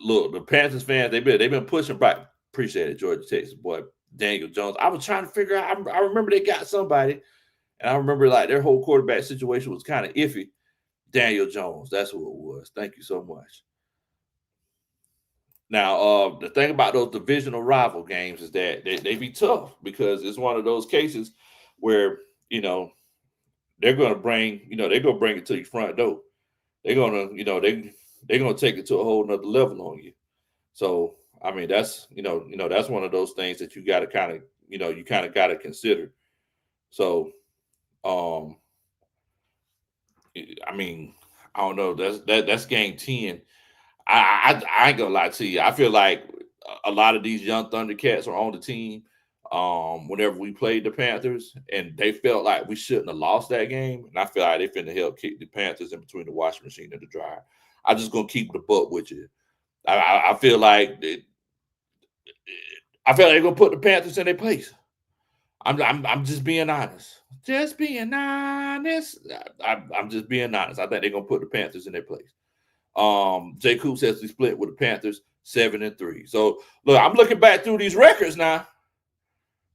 Look, the Panthers fans, they've been pushing back. Appreciate it, Georgia, Texas boy, Daniel Jones. I was trying to figure out. I remember they got somebody, and I remember like their whole quarterback situation was kind of iffy. Daniel Jones, that's who it was. Thank you so much. Now, the thing about those divisional rival games is that they be tough because it's one of those cases where they're going to bring it to your front door. They're gonna they're gonna take it to a whole nother level on you. So I mean that's that's one of those things that you got to kind of got to consider. So I mean I don't know, that's game 10. I ain't gonna lie to you. I feel like a lot of these young Thundercats are on the team. Whenever we played the Panthers, and they felt like we shouldn't have lost that game, and I feel like they finna help kick the Panthers in between the washing machine and the dryer. I'm just gonna keep the buck with you. I feel like they're gonna put the Panthers in their place. I'm just being honest. Just being honest. I'm just being honest. I think they're gonna put the Panthers in their place. Jay Coop says we split with the Panthers 7-3. So look, I'm looking back through these records now.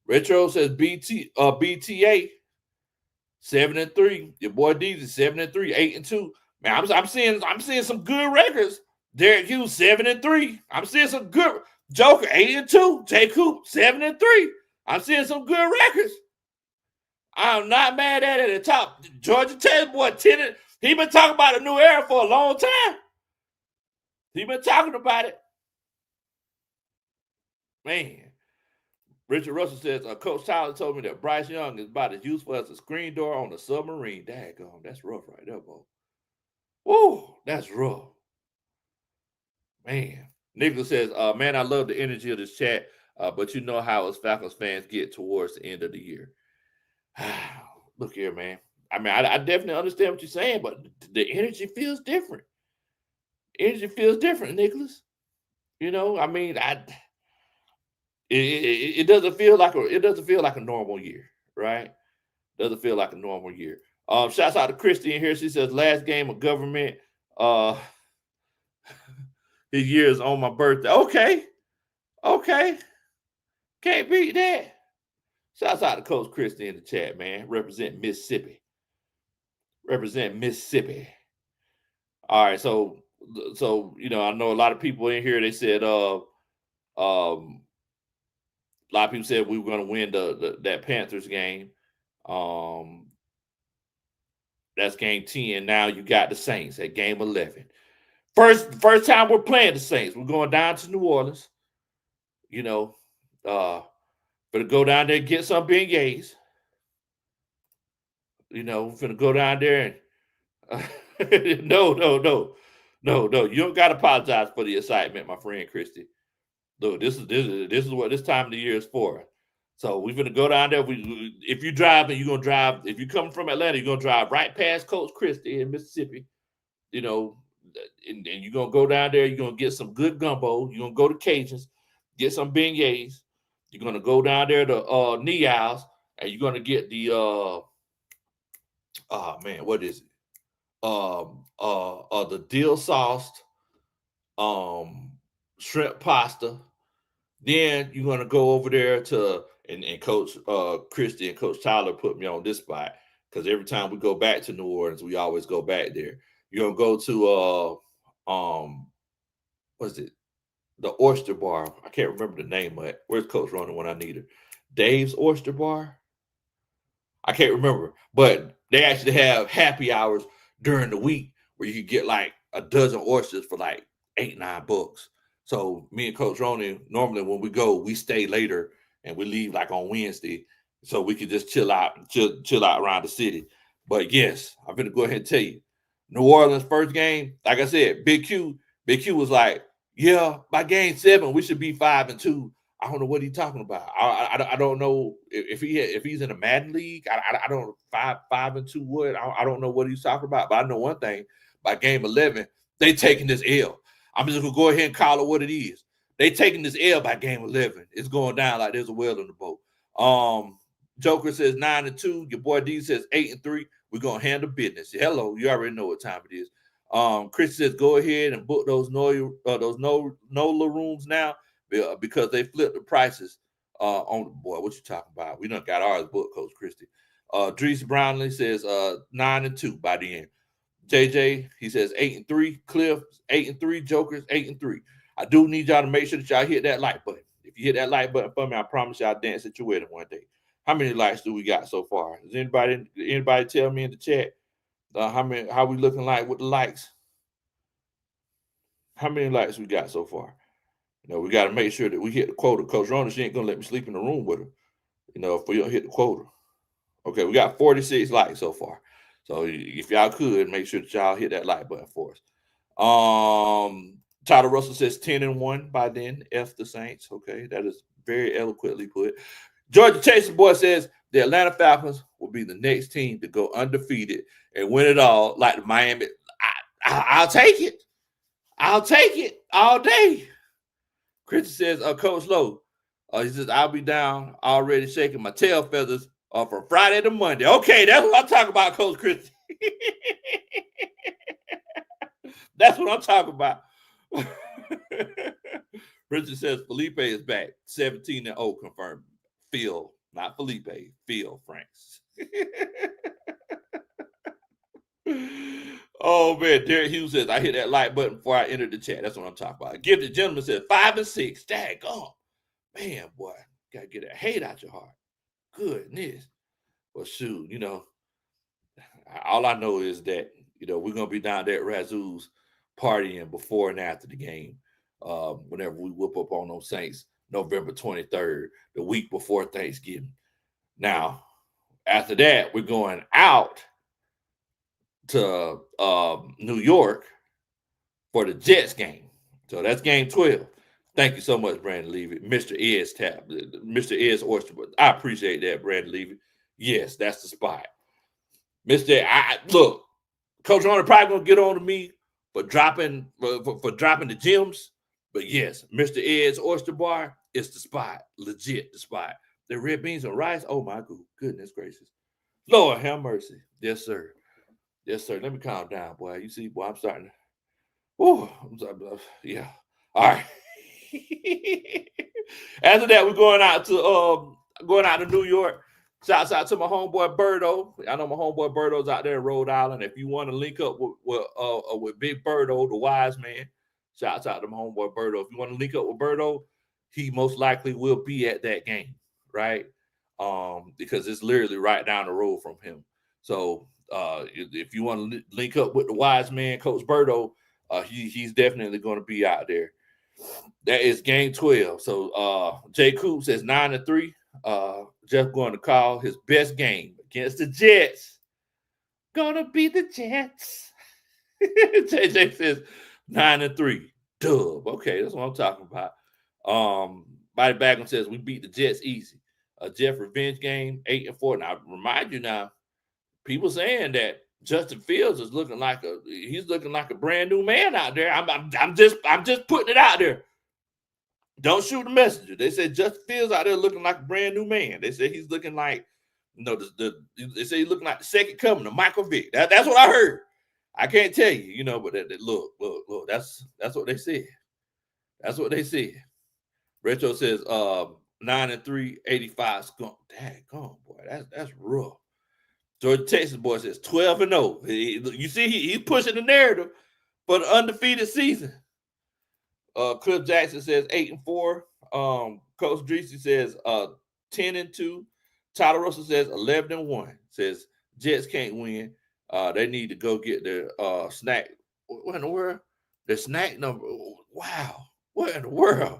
Retro says BTA 7-3. Your boy Deezy 7-3, 8-2. Man, I'm seeing some good records. Derek Hughes 7-3. I'm seeing some good Joker 8-2. Jay Coop 7-3. I'm seeing some good records. I'm not mad at it at the top. Georgia Tech boy 10. He been talking about a new era for a long time. He been talking about it. Man. Richard Russell says, Coach Tyler told me that Bryce Young is about as useful as a screen door on a submarine. Daggone, that's rough right there, boy. Woo, that's rough. Man. Nicholas says, man, I love the energy of this chat, but you know how us Falcons fans get towards the end of the year. Look here, man. I mean, I definitely understand what you're saying, but the energy feels different. Energy feels different, Nicholas. I mean, it doesn't feel like a normal year, right? Doesn't feel like a normal year. Shouts out to Christy in here. She says, last game of government. His year is on my birthday. Okay. Can't beat that. Shouts out to Coach Christy in the chat, man. Represent Mississippi. All right, so I know a lot of people in here. They said a lot of people said we were going to win that Panthers game. That's game 10. Now you got the Saints at game 11. First time we're playing the Saints. We're going down to New Orleans. Gonna go down there and get some beignets. Finna go down there and no. No, you don't got to apologize for the excitement, my friend Christy. Look, this is what this time of the year is for. So we're gonna go down there. If you drive and you're gonna drive, if you come from Atlanta, you're gonna drive right past Coach Christie in Mississippi. You know, and you're gonna go down there. You're gonna get some good gumbo. You're gonna go to Cajuns, get some beignets. You're gonna go down there to Neal's, and you're gonna get the oh man, what is it? The dill sauced um shrimp pasta. Then you're gonna go over there to and Coach Christie and Coach Tyler put me on this spot because every time we go back to New Orleans, we always go back there. You're gonna go to what's it? The Oyster Bar. I can't remember the name of it. Where's Coach Ronan when I need her? Dave's Oyster Bar. I can't remember, but they actually have happy hours during the week where you can get like a dozen oysters for like $8-9. So me and Coach Ronan, normally when we go, we stay later and we leave like on Wednesday, so we can just chill out around the city. But yes, I'm gonna go ahead and tell you, New Orleans first game, like I said, Big Q was like, yeah, by game 7 we should be 5-2. I don't know what he's talking about. I don't know if he's in a Madden league. I don't 5-2 what. I don't know what he's talking about. But I know one thing: by game 11, they taking this L. I'm just gonna go ahead and call it what it is. They taking this L by game 11. It's going down like there's a whale in the boat. Joker says 9-2. Your boy D says 8-3. We're gonna handle business. Hello, you already know what time it is. Chris says go ahead and book those NOLA rooms now, because they flipped the prices on the boy. What you talking about? We done got ours booked, Coach Christie. Drees Brownlee says 9-2 by the end. JJ, he says 8-3. Cliff, 8-3. Jokers, 8-3. I do need y'all to make sure that y'all hit that like button. If you hit that like button for me, I promise y'all dance at your wedding one day. How many likes do we got so far? Does anybody tell me in the chat how we looking like with the likes? How many likes we got so far? You know, we got to make sure that we hit the quota. Coach Rona, she ain't gonna let me sleep in the room with her. You know, if we don't hit the quota. Okay, we got 46 likes so far. So if y'all could make sure that y'all hit that like button for us. Tyler Russell says 10-1 by then. F the Saints. Okay, that is very eloquently put. Georgia Chaser Boy says the Atlanta Falcons will be the next team to go undefeated and win it all, like the Miami. I'll take it. I'll take it all day. Chris says, Coach Lowe, he says, I'll be down already shaking my tail feathers from Friday to Monday. Okay, that's what I'm talking about, Coach Chris. That's what I'm talking about. Richard says, Felipe is back. 17-0 confirmed. Phil, not Felipe. Phil Franks. Oh man, Derek Hughes says I hit that like button before I entered the chat. That's what I'm talking about. Gifted Gentleman says 5-6. Daggone. Man, boy, gotta get that hate out your heart. Goodness. Well, shoot, you know, all I know is that, you know, we're gonna be down there at Razoo's partying before and after the game. Whenever we whip up on those Saints, November 23rd, the week before Thanksgiving. Now, after that, we're going out to New York for the Jets game. So that's game 12. Thank you so much, Brandon Levy. Mr. Ed's tap, Mr. Ed's Oyster. I appreciate that, Brandon Levy. Yes, that's the spot. Look, Coach Horner probably gonna get on to me for dropping the gems. But yes, Mr. Ed's Oyster Bar is the spot. Legit the spot. The red beans and rice. Oh my goodness gracious. Lord have mercy. Yes, sir. Yes, sir. Let me calm down, boy. You see, boy, I'm starting to. Oh, yeah. All right. After that, we're going out to New York. Shouts out to my homeboy Birdo. I know my homeboy Birdo's out there in Rhode Island. If you want to link up with Big Birdo, the wise man, shouts out to my homeboy Birdo. If you want to link up with Birdo, he most likely will be at that game, right? Because it's literally right down the road from him. So if you want to link up with the wise man, Coach Birdo, he's definitely going to be out there. That is game 12. So Jay Coop says 9-3. Jeff going to call his best game against the Jets. Gonna be the Jets. JJ says 9-3. Dub. Okay, that's what I'm talking about. Body Bagman says we beat the Jets easy. A Jeff revenge game, 8-4. Now, remind you now, people saying that Justin Fields is looking like a brand new man out there. I'm just putting it out there. Don't shoot the messenger. They said Justin Fields out there looking like a brand new man. They said he's looking like, they say he's looking like the second coming of Michael Vick. That's what I heard. I can't tell you, but look. That's what they said. That's what they said. Retro says 9-3, 85 skunk. Daggone, boy, that's rough. Georgia Texas boy says 12-0. You see, he's pushing the narrative for the undefeated season. Cliff Jackson says 8-4. Coach Dreesy says 10-2. Tyler Russell says 11-1. Says Jets can't win. They need to go get their snack. What in the world? The snack number. Wow. What in the world?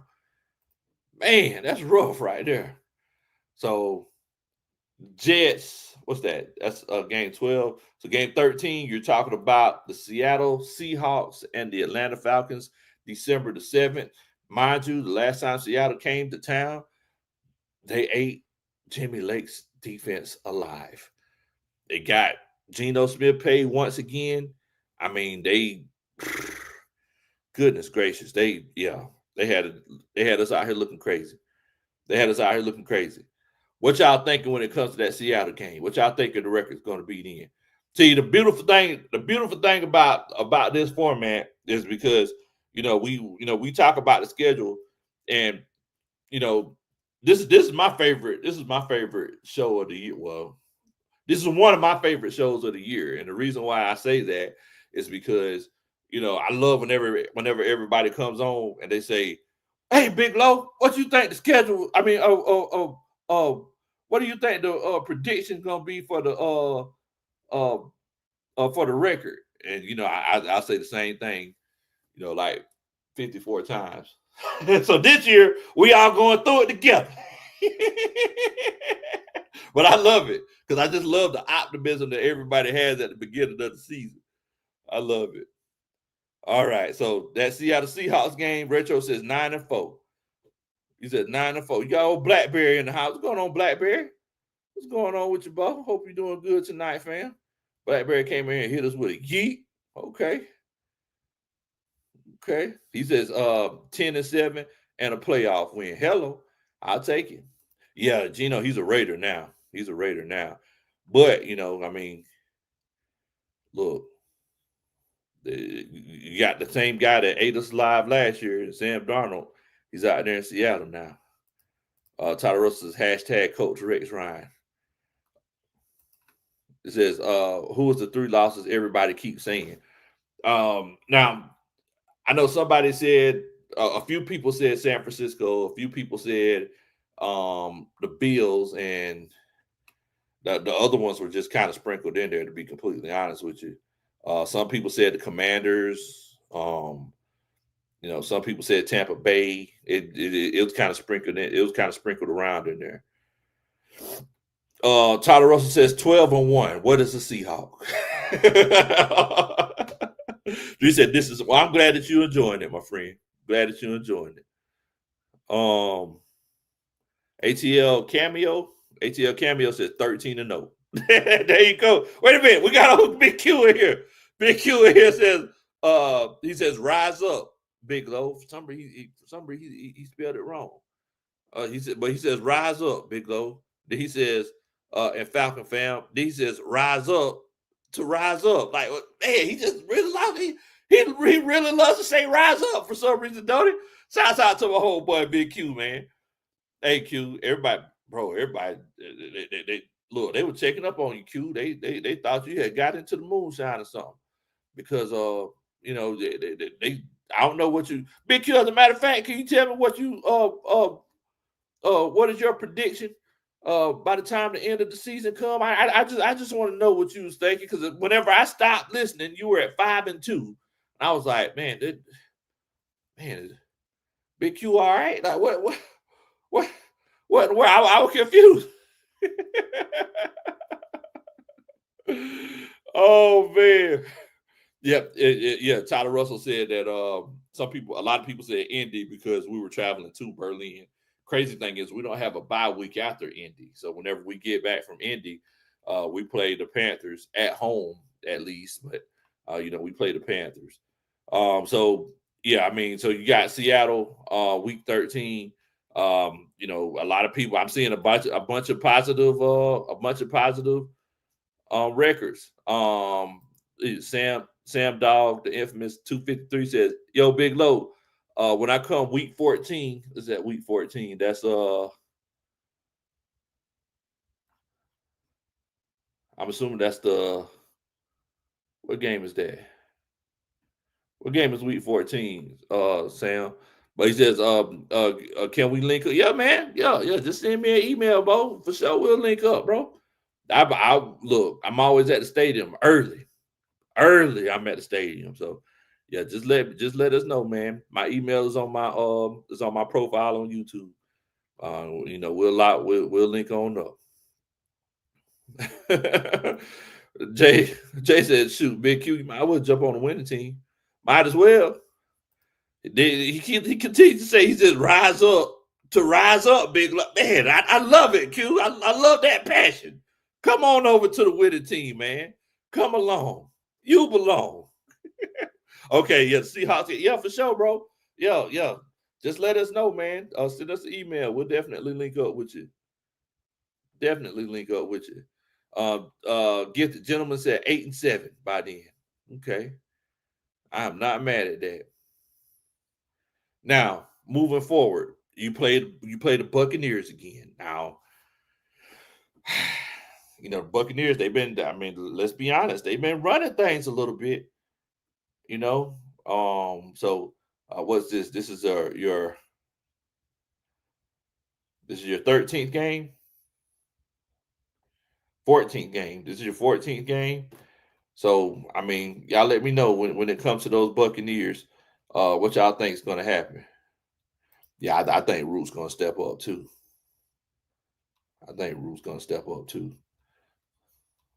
Man, that's rough right there. So Jets, what's that? That's game 12. So game 13, you're talking about the Seattle Seahawks and the Atlanta Falcons, December the 7th. Mind you, the last time Seattle came to town, they ate Jimmy Lake's defense alive. They got Geno Smith paid once again. I mean, goodness gracious, they had us out here looking crazy. What y'all thinking when it comes to that Seattle game? What y'all thinking the record's going to be then? See, the beautiful thing about this format is because we talk about the schedule, and this is my favorite. This is my favorite show of the year. Well, this is one of my favorite shows of the year, and the reason why I say that is because I love whenever everybody comes on and they say, "Hey, Big Low, what you think the schedule? I mean, what do you think the prediction gonna be for the record?" And I say the same thing, like 54 times. So this year we all going through it together. But I love it because I just love the optimism that everybody has at the beginning of the season. I love it. All right, so that Seattle Seahawks game, Retro says 9-4. He said 9-4. You got old Blackberry in the house. What's going on, Blackberry? What's going on with you, bro? Hope you're doing good tonight, fam. Blackberry came in here and hit us with a yeet. Okay. He says 10-7 and a playoff win. Hello. I'll take it. Yeah, Gino, he's a Raider now. But, I mean, look, you got the same guy that ate us alive last year, Sam Darnold. He's out there in Seattle now. Tyler Russell's hashtag Coach Rex Ryan. It says, who was the three losses everybody keeps saying? Now, I know somebody said, a few people said San Francisco. A few people said the Bills, and the other ones were just kind of sprinkled in there, to be completely honest with you. Some people said the Commanders. Some people said Tampa Bay. It was kind of sprinkled in. It was kind of sprinkled around in there. Tyler Russell says 12-1. What is a Seahawk? He said this is. Well, I'm glad that you're enjoying it, my friend. Glad that you're enjoying it. ATL Cameo says 13-0. There you go. Wait a minute, we got a Big Q in here. Big Q in here says he says rise up, Big Low. For some reason he spelled it wrong. He says rise up, Big Low. Then he says and Falcon fam. Then he says rise up to rise up. Like, man, he just really loves he really loves to say rise up for some reason, don't he? Shouts out to my whole boy Big Q, man. Hey Q, everybody, they look, they were checking up on you, Q. They thought you had got into the moonshine or something. Because they I don't know what you Big Q, as a matter of fact, can you tell me what you what is your prediction by the time the end of the season come? I just want to know what you was thinking, because whenever I stopped listening, you were at 5-2. And I was like, man, Big Q, all right? Like what? I was confused. Oh man. Yep. Yeah. Tyler Russell said that a lot of people said Indy because we were traveling to Berlin. Crazy thing is we don't have a bye week after Indy. So whenever we get back from Indy, we play the Panthers at home at least. But we play the Panthers. So yeah, I mean, so you got Seattle week 13. A lot of people I'm seeing a bunch of positive records. Sam Dog, the infamous 253 says, "Yo, Big Low, when I come week 14, is that week 14? That's I'm assuming that's the what game is that? What game is week 14, Sam?" But he says, can we link up? Yeah, man. Yeah, yeah. Just send me an email, bro. For sure, we'll link up, bro. I look, I'm always at the stadium early. Early, I'm at the stadium. So yeah, just let us know, man. My email is on my profile on YouTube. We'll link on up. Jay Jay said, "Shoot, Big Q, you might well jump on the winning team. Might as well." He continues to say, "He says rise up, Big man. I love it, Q. I love that passion. Come on over to the winning team, man. Come along. You belong." Okay, yeah, Seahawks. Yeah, for sure, bro. Yeah, yeah. Just let us know, man. Send us an email. We'll definitely link up with you. Definitely link up with you. Get the gentleman said 8-7 by then. Okay. I'm not mad at that. Now, moving forward, you play the Buccaneers again. Now, Buccaneers, I mean, let's be honest, they've been running things a little bit, you know. So what's this? This is your 13th game, 14th game. This is your 14th game. So I mean, y'all let me know when it comes to those Buccaneers, what y'all think is going to happen. Yeah, I think Root's going to step up too. I think Root's going to step up too.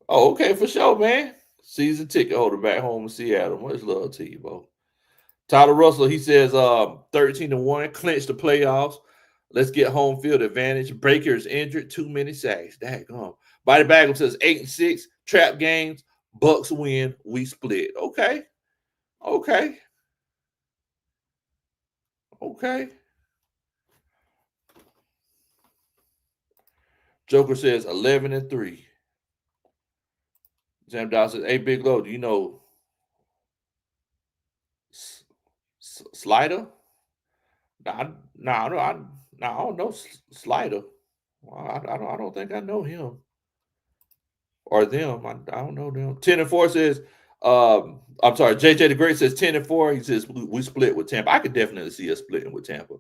Oh, okay, for sure, man. Season ticket holder back home in Seattle. Much love to you, bro. Tyler Russell, he says 13-1, clinch the playoffs. Let's get home field advantage. Baker's injured, too many sacks. Daggone. Body Bagel says 8-6, trap games, Bucks win, we split. Okay. Okay. Okay. Joker says 11-3. Sam Dawson says, "Hey, Big Low, do you know Slider?" No, no, I don't know Slider. Well, I don't think I know him or them. I don't know them. 10-4 says, I'm sorry, JJ the Great says 10-4. He says we split with Tampa. I could definitely see us splitting with Tampa.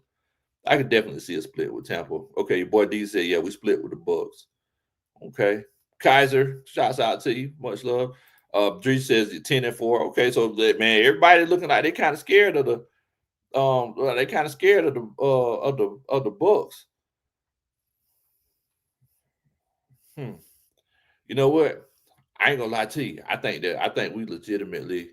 I could definitely see us split with Tampa. Okay, your boy D said, yeah, we split with the Bucks. Okay. Kaiser, shouts out to you. Much love. Dre says 10-4. Okay, so man, everybody looking like they kind of scared of the they kind of scared of the Bucks. Hmm. You know what? I ain't gonna lie to you. I think we legitimately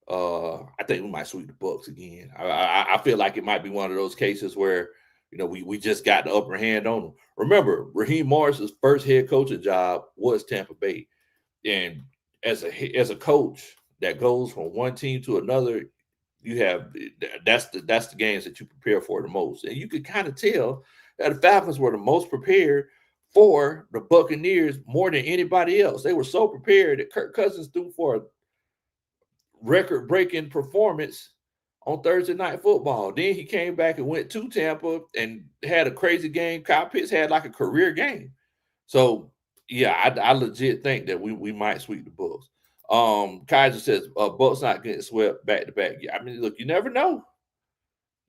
I think we might sweep the Bucks again. I feel like it might be one of those cases where we just got the upper hand on them. Remember, Raheem Morris's first head coaching job was Tampa Bay, and as a coach that goes from one team to another, you have that's the games that you prepare for the most, and you could kind of tell that the Falcons were the most prepared for the Buccaneers more than anybody else. They were so prepared that Kirk Cousins threw for a record-breaking performance on Thursday Night Football. Then he came back and went to Tampa and had a crazy game. Kyle Pitts had like a career game. So yeah, I legit think that we might sweep the Bucks. Kaiser says Bucks not getting swept back to back. Yeah, I mean, look, you never know.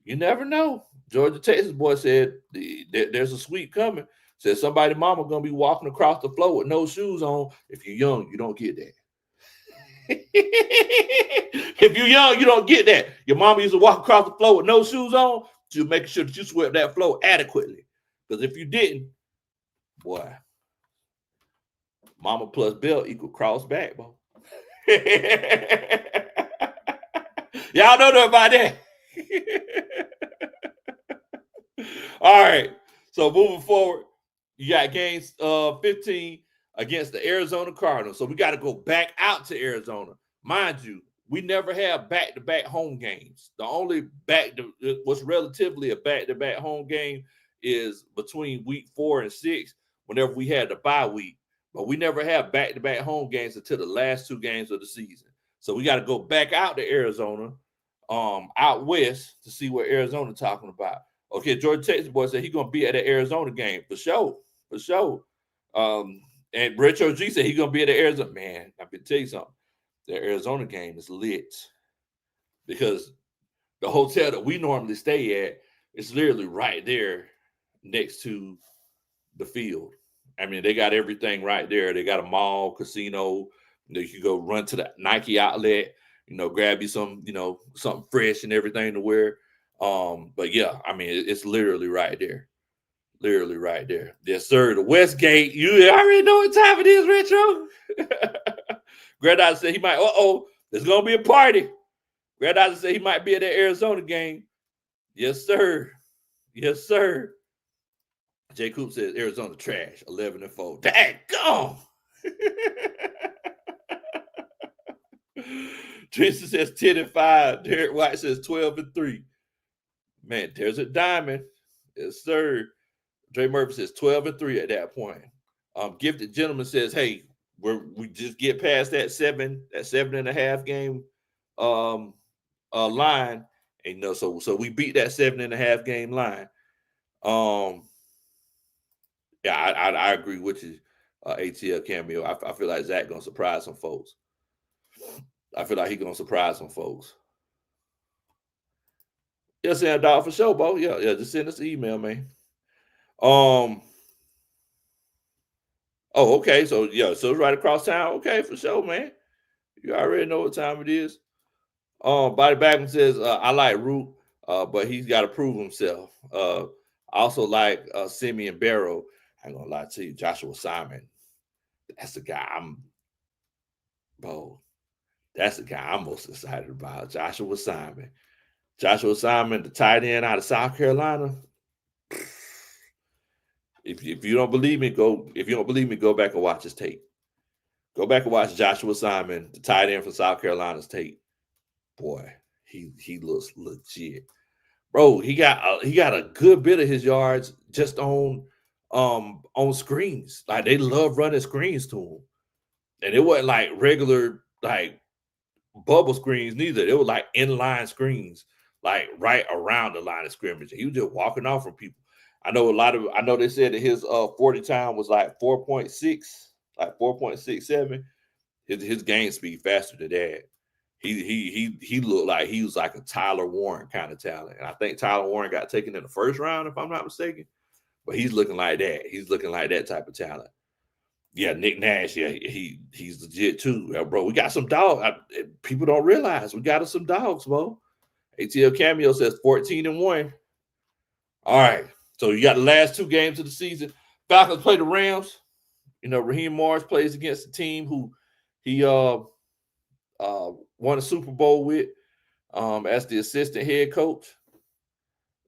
You never know. Georgia Texas boy said there's a sweep coming. Said somebody mama gonna be walking across the floor with no shoes on. If you're young, you don't get that. If you're young, you don't get that. Your mama used to walk across the floor with no shoes on to make sure that you swept that floor adequately. Because if you didn't, boy, mama plus belt equal cross back, boy. Y'all don't know about that. All right. So moving forward, you got games 15 against the Arizona Cardinals. So we got to go back out to Arizona. Mind you, we never have back-to-back home games. The only what's relatively a back-to-back home game is between week 4 and 6, whenever we had the bye week. But we never have back-to-back home games until the last 2 games of the season. So we got to go back out to Arizona, out west, to see what Arizona talking about. Okay, Georgia Texas boy said he's gonna be at the Arizona game for sure, for sure. And Retro G said he's gonna be at the Arizona. Man, I can tell you something. The Arizona game is lit because the hotel that we normally stay at is literally right there next to the field. I mean, they got everything right there. They got a mall, casino. You can go run to the Nike outlet, grab you some, something fresh and everything to wear. But yeah, I mean, it's literally right there. Literally right there. Yes, sir. The Westgate. You already know what time it is, Retro. Grandad said he might, there's going to be a party. Grandad said he might be at the Arizona game. Yes, sir. Yes, sir. Jay Coop says Arizona trash, 11-4. Dang, gone. Tristan says 10-5. Derek White says 12-3. Man, there's a diamond. Yes, sir. Dre Murphy says 12-3 at that point. Gifted Gentleman says, hey, we just get past that 7.5 game line. And so we beat that 7.5 game line. Yeah, I agree with you, ATL Cameo. I feel like Zach gonna surprise some folks. I feel like he's gonna surprise some folks. Yeah, Sam Dog for sure, Bo. Yeah, just send us an email, man. Oh, okay. So it's right across town. Okay, for sure, man. You already know what time it is. Body Bagman says, I like Root, but he's got to prove himself. I also like Simeon Barrow. I ain't gonna lie to you, Joshua Simon. That's the guy that's the guy I'm most excited about. Joshua Simon. Joshua Simon, the tight end out of South Carolina. If you don't believe me, go back and watch his tape. Go back and watch Joshua Simon, the tight end from South Carolina's tape. Boy, he looks legit. Bro, he got a good bit of his yards just on screens. Like, they love running screens to him. And it wasn't like regular like bubble screens neither. It was like inline screens, like right around the line of scrimmage. He was just walking off from people. I know they said that his 40 time was like 4.6, like 4.67. His game speed faster than that. He looked like he was like a Tyler Warren kind of talent. And I think Tyler Warren got taken in the first round, if I'm not mistaken. But he's looking like that. He's looking like that type of talent. Yeah, Nick Nash. Yeah, he's legit too, bro. We got some dogs. People don't realize we got us some dogs, bro. ATL Cameo says 14-1. All right, so you got the last 2 games of the season. Falcons play the Rams. Raheem Morris plays against the team who he won a Super Bowl with as the assistant head coach.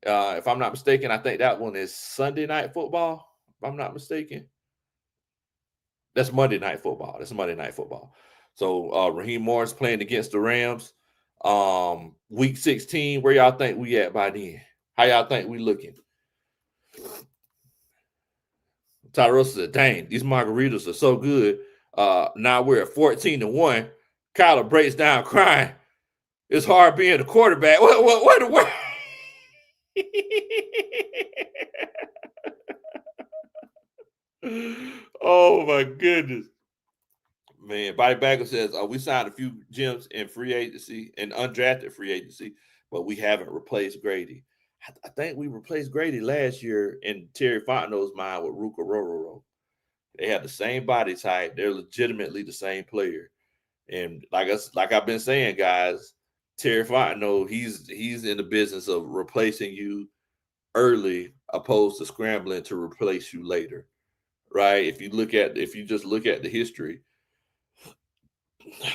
If I'm not mistaken, I think that one is Sunday Night Football. If I'm not mistaken. That's Monday Night Football. So Raheem Morris playing against the Rams. Week 16, where y'all think we at by then? How y'all think we looking? Tyrell said, dang, these margaritas are so good. Now we're at 14-1. Kyler breaks down crying. It's hard being a quarterback. What the word? Oh my goodness. Man, Body Bagger says, we signed a few gems in free agency and undrafted free agency, but we haven't replaced Grady. I think we replaced Grady last year in Terry Fontenot's mind with Ruka Rororo. They have the same body type. They're legitimately the same player. And like I've been saying, guys, Terry Fontenot, he's in the business of replacing you early opposed to scrambling to replace you later. Right? If you just look at the history,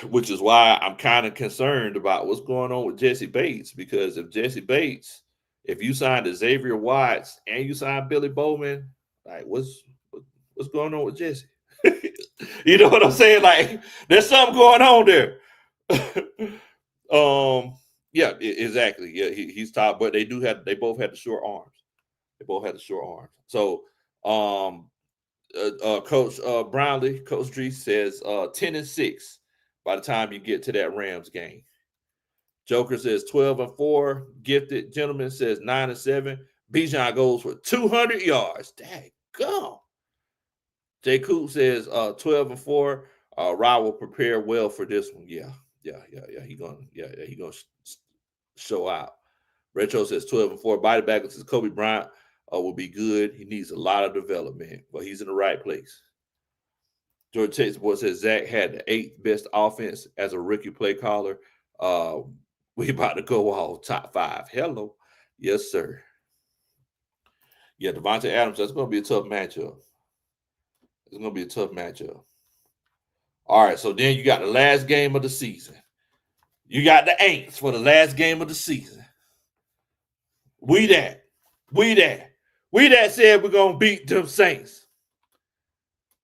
which is why I'm kind of concerned about what's going on with Jesse Bates. Because if you signed Xavier Watts and you signed Billy Bowman, like what's going on with Jesse? You know what I'm saying? Like there's something going on there. Yeah, exactly. Yeah, he's top, but they both had the short arms. They both had the short arms. So Coach Brownlee, Coach Dree says 10-6 by the time you get to that Rams game. Joker says 12-4. Gifted Gentleman says 9-7. Bijan goes for 200 yards. Dang gum. J. Coop says 12-4. Ra will prepare well for this one. Yeah. He gonna show out. Retro says 12-4. Body Bagger says Kobe Bryant will be good. He needs a lot of development, but he's in the right place. George Texas Boy says Zach had the 8th best offense as a rookie play caller. We about to go all top 5. Hello. Yes, sir. Yeah, Devontae Adams, that's going to be a tough matchup. It's going to be a tough matchup. All right, so then you got the last game of the season. You got the Aints for the last game of the season. We that said we're going to beat them Saints.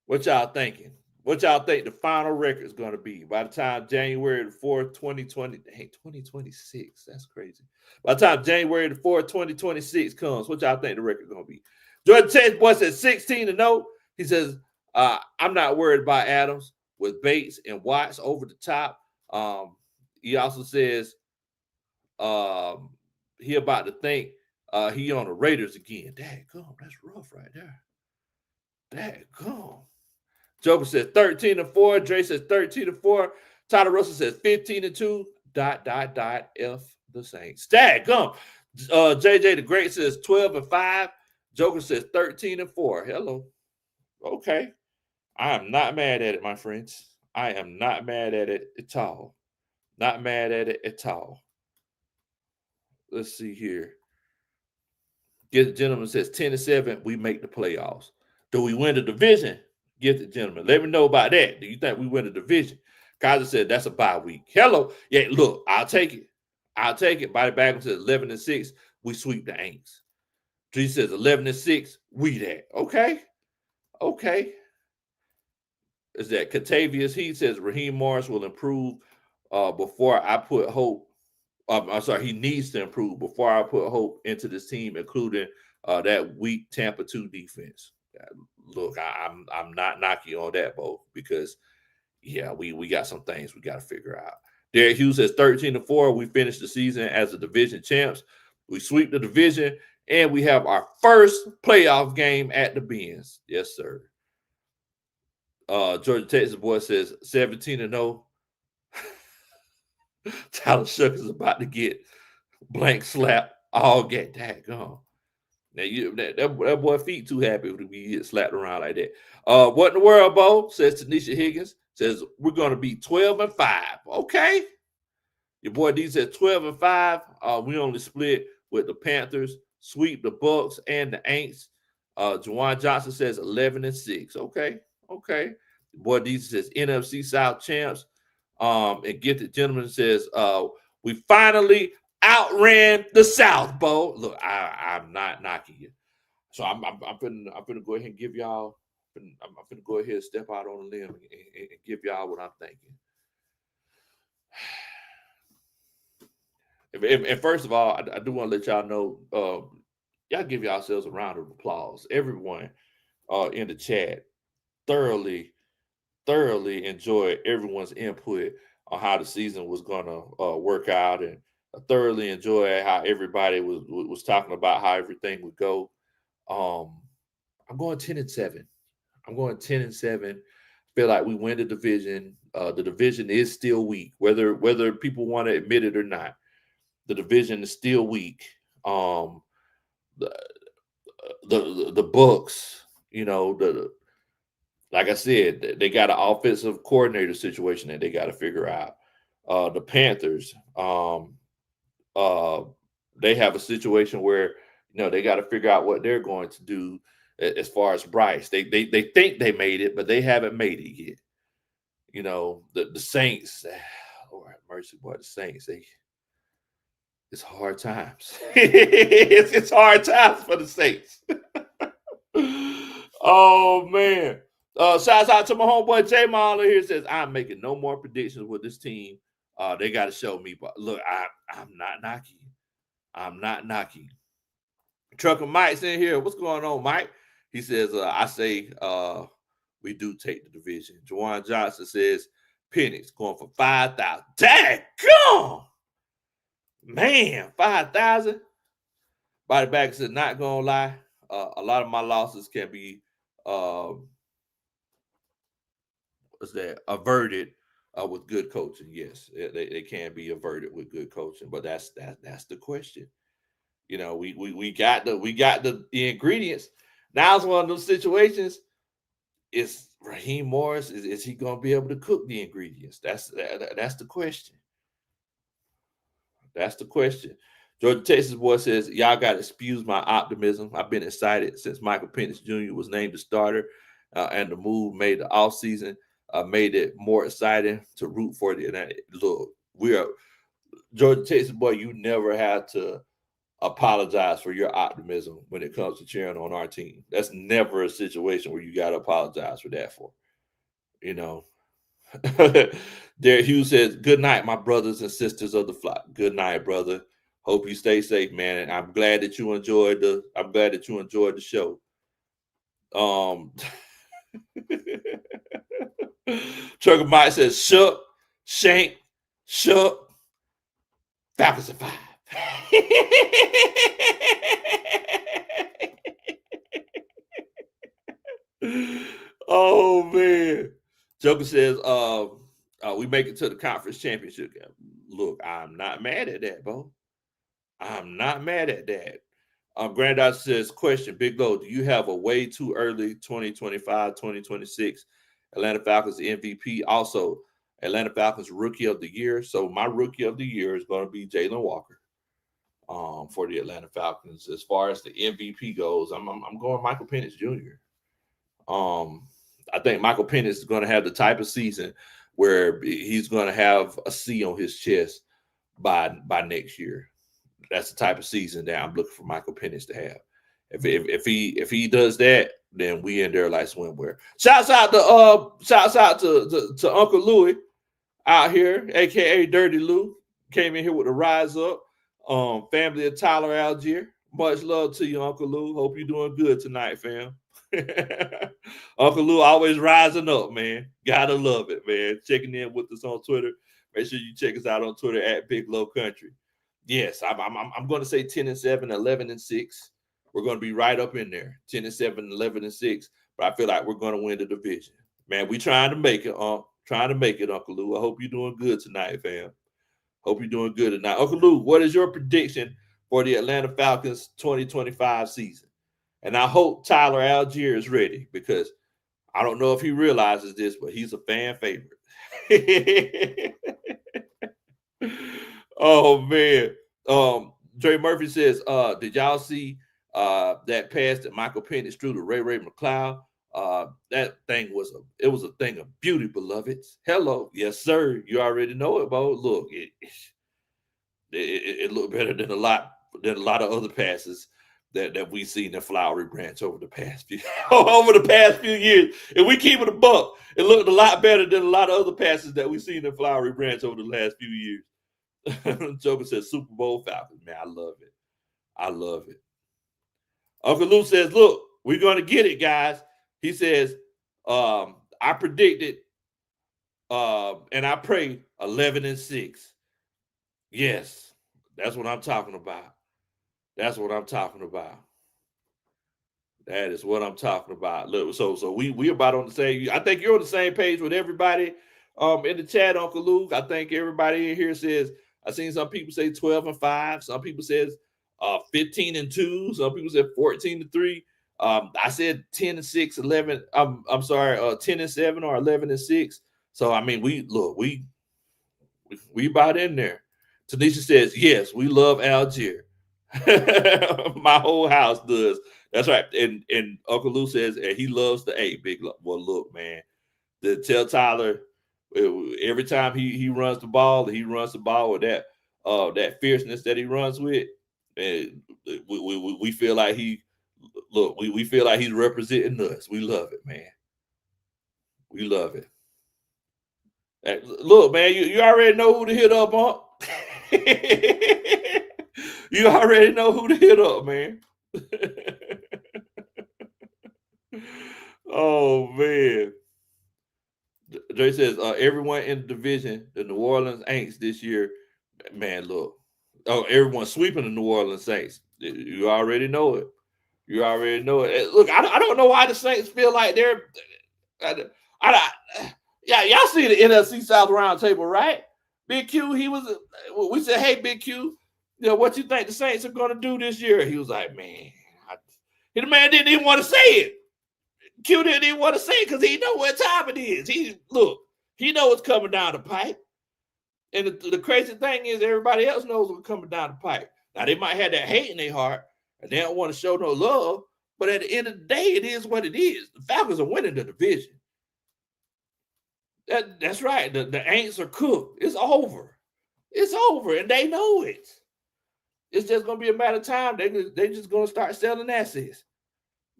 What y'all thinking? What y'all think the final record is going to be by the time January the 4th, 2020? Hey, 2026. That's crazy. By the time January the 4th, 2026 comes, what y'all think the record is going to be? Jordan Chase Boy says 16-0. He says, I'm not worried about Adams with Bates and Watts over the top. He also says he about to think he on the Raiders again. Daggone, that's rough right there. Daggone. Joker says 13-4. Dre says 13-4. Tyler Russell says 15-2. ... F the Saints. Daggone. JJ the Great says 12-5. Joker says 13-4. Hello. Okay. I am not mad at it, my friends. I am not mad at it at all. Not mad at it at all. Let's see here. Get Gentleman says 10-7. We make the playoffs. Do we win the division? Get the Gentleman. Let me know about that. Do you think we win the division? Kaiser said that's a bye week. Hello. Yeah, look, I'll take it. Body Bagel says 11-6. We sweep the Aints. G says 11-6. We that. Okay. Is that Catavius? He says Raheem Morris will improve before I put hope. I'm sorry, he needs to improve before I put hope into this team, including that weak Tampa 2 defense. Look, I'm not knocking on that, Bo, because yeah, we got some things we got to figure out. Derek Hughes says 13-4. We finished the season as the division champs. We sweep the division, and we have our first playoff game at the Benz. Yes, sir. Georgia Texas Boy says 17-0. Tyler Shook is about to get blank slap all get daggone. Now that boy feet too happy to be get slapped around like that. What in the world, Bo? Says Tanisha Higgins. Says we're gonna be 12-5. Okay. Your boy D says 12-5. We only split with the Panthers, sweep the Bucks and the Aints. Juwan Johnson says 11-6. Okay. Your boy D says NFC South champs. And Get the Gentleman says we finally outran the South, Bo. Look, I'm not knocking you. So I'm gonna go ahead and give y'all. I'm gonna go ahead and step out on a limb and give y'all what I'm thinking. And first of all, I do want to let y'all know, y'all give yourselves a round of applause. Everyone in the chat thoroughly enjoyed everyone's input on how the season was going to work out, and I thoroughly enjoyed how everybody was talking about how everything would go. I'm going 10-7. I'm going 10-7. Feel like we win the division. The division is still weak, whether people want to admit it or not. The division is still weak. The Bucks, like I said, they got an offensive coordinator situation that they got to figure out. The Panthers, they have a situation where they got to figure out what they're going to do as far as Bryce. They think they made it, but they haven't made it yet. You know, the Saints, Lord have mercy, boy, the Saints, it's hard times. It's hard times for the Saints. Oh man. Shouts out to my homeboy Jay Mahler here says, I'm making no more predictions with this team. They got to show me. But look, I'm not knocking. I'm not knocking. Trucker Mike's in here. What's going on, Mike? He says, I say we do take the division. Juwan Johnson says, Penix going for 5,000. Dang, gone. Man, 5,000. Body bag said, not gonna lie. A lot of my losses can be what's that, averted with good coaching. Yes, they can be averted with good coaching, but that's the question. You know, we got the ingredients. Now it's one of those situations. Is Raheem Morris, is he going to be able to cook the ingredients? That's the question. That's the question. Georgia Texas boy says, y'all got to excuse my optimism. I've been excited since Michael Penix Jr. was named the starter, and the move made the offseason made it more exciting to root for the. Look, we are Georgia Texas boy. You never have to apologize for your optimism when it comes to cheering on our team. That's never a situation where you got to apologize for that for. You know, Derek Hughes says, good night, my brothers and sisters of the flock. Good night, brother. Hope you stay safe, man. And I'm glad that you enjoyed the show. Trucker Mike says, shook, shank, shook, Falcons at 5. Oh man. Joker says, we make it to the conference championship game. Look, I'm not mad at that, bro. I'm not mad at that. Granddad says, question, Big Low, do you have a way too early 2025, 2026 Atlanta Falcons MVP? Also, Atlanta Falcons Rookie of the Year. So my Rookie of the Year is going to be Jalen Walker for the Atlanta Falcons. As far as the MVP goes, I'm going Michael Penix Jr. I think Michael Penix is going to have the type of season where he's going to have a C on his chest by next year. That's the type of season that I'm looking for Michael Penix to have. If he does that, then we in there like swimwear. Shouts out to Uncle Louie out here, aka Dirty Lou. Came in here with the rise up. Family of Tyler Algier. Much love to you, Uncle Lou. Hope you're doing good tonight, fam. Uncle Lou always rising up, man. Gotta love it, man. Checking in with us on Twitter. Make sure you check us out on Twitter at Big Low Country. Yes, I'm going to say 10-7, 11-6. We're going to be right up in there, 10-7, 11-6. But I feel like we're going to win the division, man. We trying to make it, trying to make it, Uncle Lou. I hope you're doing good tonight, fam. Hope you're doing good tonight, Uncle Lou. What is your prediction for the Atlanta Falcons 2025 season? And I hope Tyler Algier is ready because I don't know if he realizes this, but he's a fan favorite. Oh man. Dre Murphy says, did y'all see that pass that Michael Penix threw to Ray McLeod? That thing was a thing of beauty, beloveds. Hello, yes, sir. You already know it, Bo. Look, it looked better than a lot of other passes that we've seen in Flowery Branch over the past few years. If we keep it a buck, it looked a lot better than a lot of other passes that we've seen in Flowery Branch over the last few years. Joker says Super Bowl Falcons. Man, I love it. I love it. Uncle Lou says, look, we're going to get it, guys. He says, I predicted and I pray 11-6. Yes, that's what I'm talking about. That's what I'm talking about. That is what I'm talking about. Look, so we about on the same. I think you're on the same page with everybody in the chat, Uncle Luke. I think everybody in here says. I seen some people say 12-5. Some people says 15-2. Some people said 14-3. I said 10-6, 11. I'm sorry, 10-7 or 11-6. So I mean, we about in there. Tanisha says yes, we love Algier. My whole house does. That's right. And Uncle Lou says and he loves the A. Big. Well, look, man. Tell Tyler Every time he runs the ball with that fierceness that he runs with. And we feel like we feel like he's representing us. We love it, man. We love it. Look, man, you already know who to hit up on. You already know who to hit up, man. Oh man. Dre says everyone in the division, the New Orleans Saints this year, man, look. Oh, everyone sweeping the New Orleans Saints. You already know it. You already know it. Look, I don't know why the Saints feel like they're. Yeah, y'all see the NFC South roundtable, right? Big Q, we said, hey, Big Q, what you think the Saints are going to do this year? He was like, man, the man didn't even want to say it. Q didn't even want to say it because he know what time it is. He know what's coming down the pipe. And the crazy thing is everybody else knows what's coming down the pipe. Now, they might have that hate in their heart, and they don't want to show no love, but at the end of the day, it is what it is. The Falcons are winning the division. That's right. The Aints are cooked. It's over. It's over, and they know it. It's just going to be a matter of time. They're just going to start selling assets.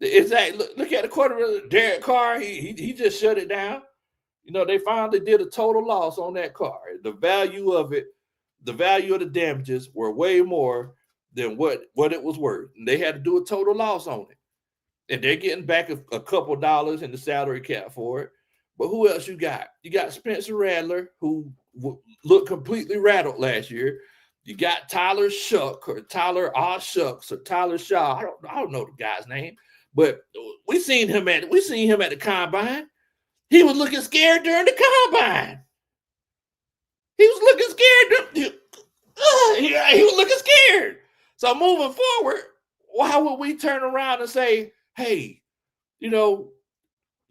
Exactly. Look at the quarterback, Derek Carr. He just shut it down. They finally did a total loss on that car. The value of it, the value of the damages were way more than what it was worth. And they had to do a total loss on it. And they're getting back a couple dollars in the salary cap for it. But who else you got? You got Spencer Rattler, who looked completely rattled last year. You got Tyler Shuck or Tyler Shucks or Tyler Shaw. I don't know the guy's name, but we seen him at the combine. He was looking scared during the combine. He was looking scared. He was looking scared. So moving forward, why would we turn around and say, hey,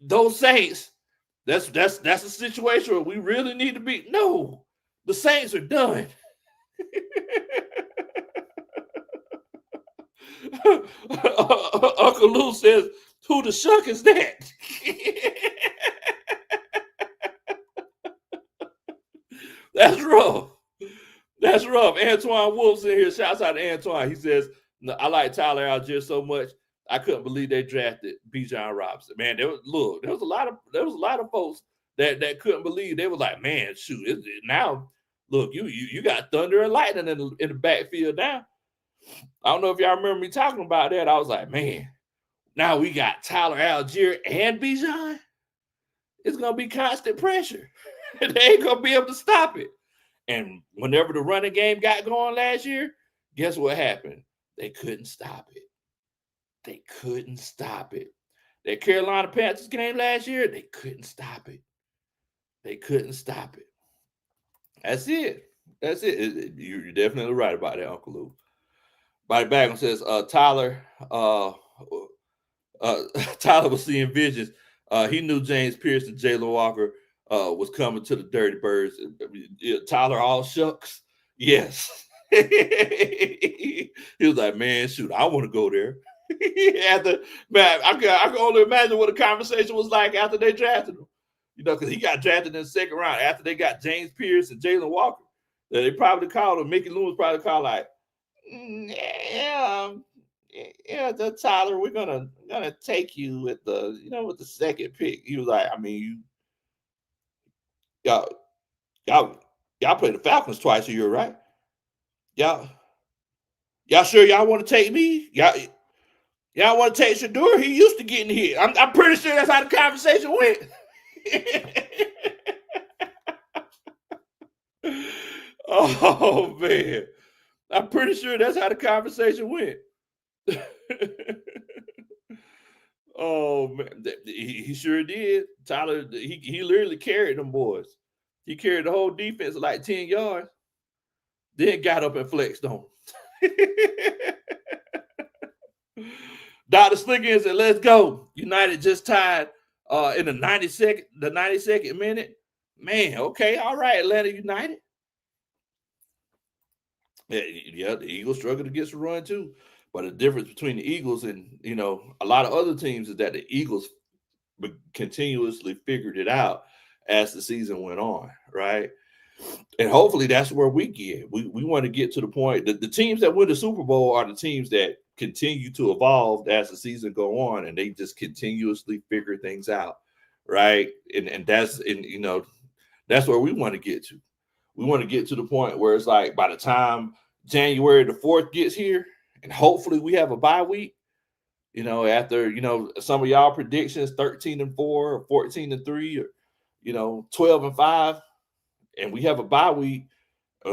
those Saints, that's a situation where we really need to be. No, the Saints are done. Uncle Lou says, who the shuck is that? That's rough. That's rough. Antoine Wolf's in here. Shouts out to Antoine. He says, I like Tyler Algier so much. I couldn't believe they drafted Bijan Robinson. Man, there was a lot of folks that couldn't believe. They were like, man, shoot, now look, you got thunder and lightning in the backfield now. I don't know if y'all remember me talking about that. I was like, man, now we got Tyler Algier and Bijan. It's gonna be constant pressure. They ain't gonna be able to stop it. And whenever the running game got going last year, guess what happened? They couldn't stop it. They couldn't stop it. That Carolina Panthers game last year, they couldn't stop it. They couldn't stop it. That's it. That's it. You're definitely right about that, Uncle Lou. Body Bagman says, Tyler was seeing visions. He knew James Pierce and Jalen Walker was coming to the Dirty Birds. Tyler all shucks. Yes. He was like, man, shoot, I want to go there. I can only imagine what the conversation was like after they drafted him. Because he got drafted in the second round after they got James Pierce and Jalen Walker. They probably called him. Mickey Loomis probably called like, yeah, the Tyler, we're gonna take you with the second pick. He was like, I mean, y'all play the Falcons twice a year, right? Y'all sure y'all want to take me? Y'all want to take Shador? He used to getting hit. I'm pretty sure that's how the conversation went. Oh man, I'm pretty sure that's how the conversation went. Oh man, he sure did. Tyler, he literally carried them boys. He carried the whole defense like 10 yards. Then got up and flexed on him. Dr. Slickens said, let's go. United just tied in the 92nd minute. Man, okay, all right, Atlanta United. Yeah, the Eagles struggled against the run too. But the difference between the Eagles and, a lot of other teams is that the Eagles continuously figured it out as the season went on, right? And hopefully that's where we get. We want to get to the point that the teams that win the Super Bowl are the teams that continue to evolve as the season go on, and they just continuously figure things out, right? And that's where we want to get to. We want to get to the point where it's like by the time January the 4th gets here, and hopefully we have a bye week, after, some of y'all predictions 13-4 or 14-3 or, 12-5, and we have a bye week,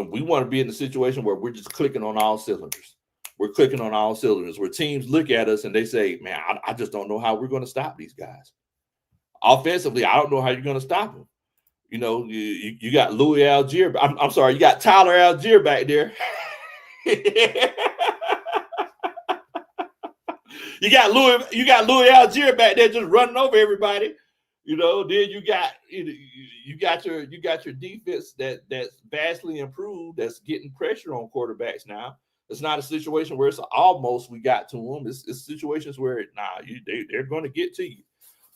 we want to be in a situation where we're just clicking on all cylinders. We're clicking on all cylinders where teams look at us and they say, man, I just don't know how we're going to stop these guys. Offensively, I don't know how you're going to stop them. You got Louis Algier. I'm sorry, you got Tyler Algier back there. You got Louis Algier back there just running over everybody. Then you got your defense that's vastly improved, that's getting pressure on quarterbacks now. It's not a situation where it's almost we got to them. It's situations where they're going to get to you.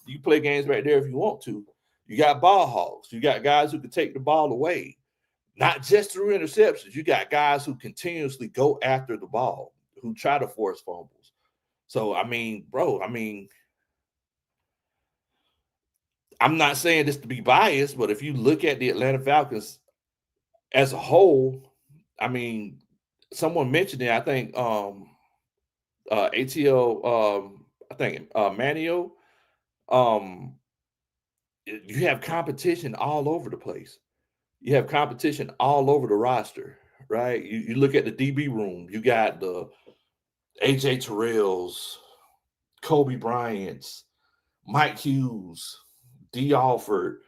You play games right there if you want to. You got ball hogs. You got guys who can take the ball away, not just through interceptions. You got guys who continuously go after the ball, who try to force fumbles. So, I'm not saying this to be biased, but if you look at the Atlanta Falcons as a whole, someone mentioned it. I think ATL, Manio. You have competition all over the place. You have competition all over the roster, right? You look at the DB room. You got the AJ Terrells, Kobe Bryant's, Mike Hughes, D. Alford,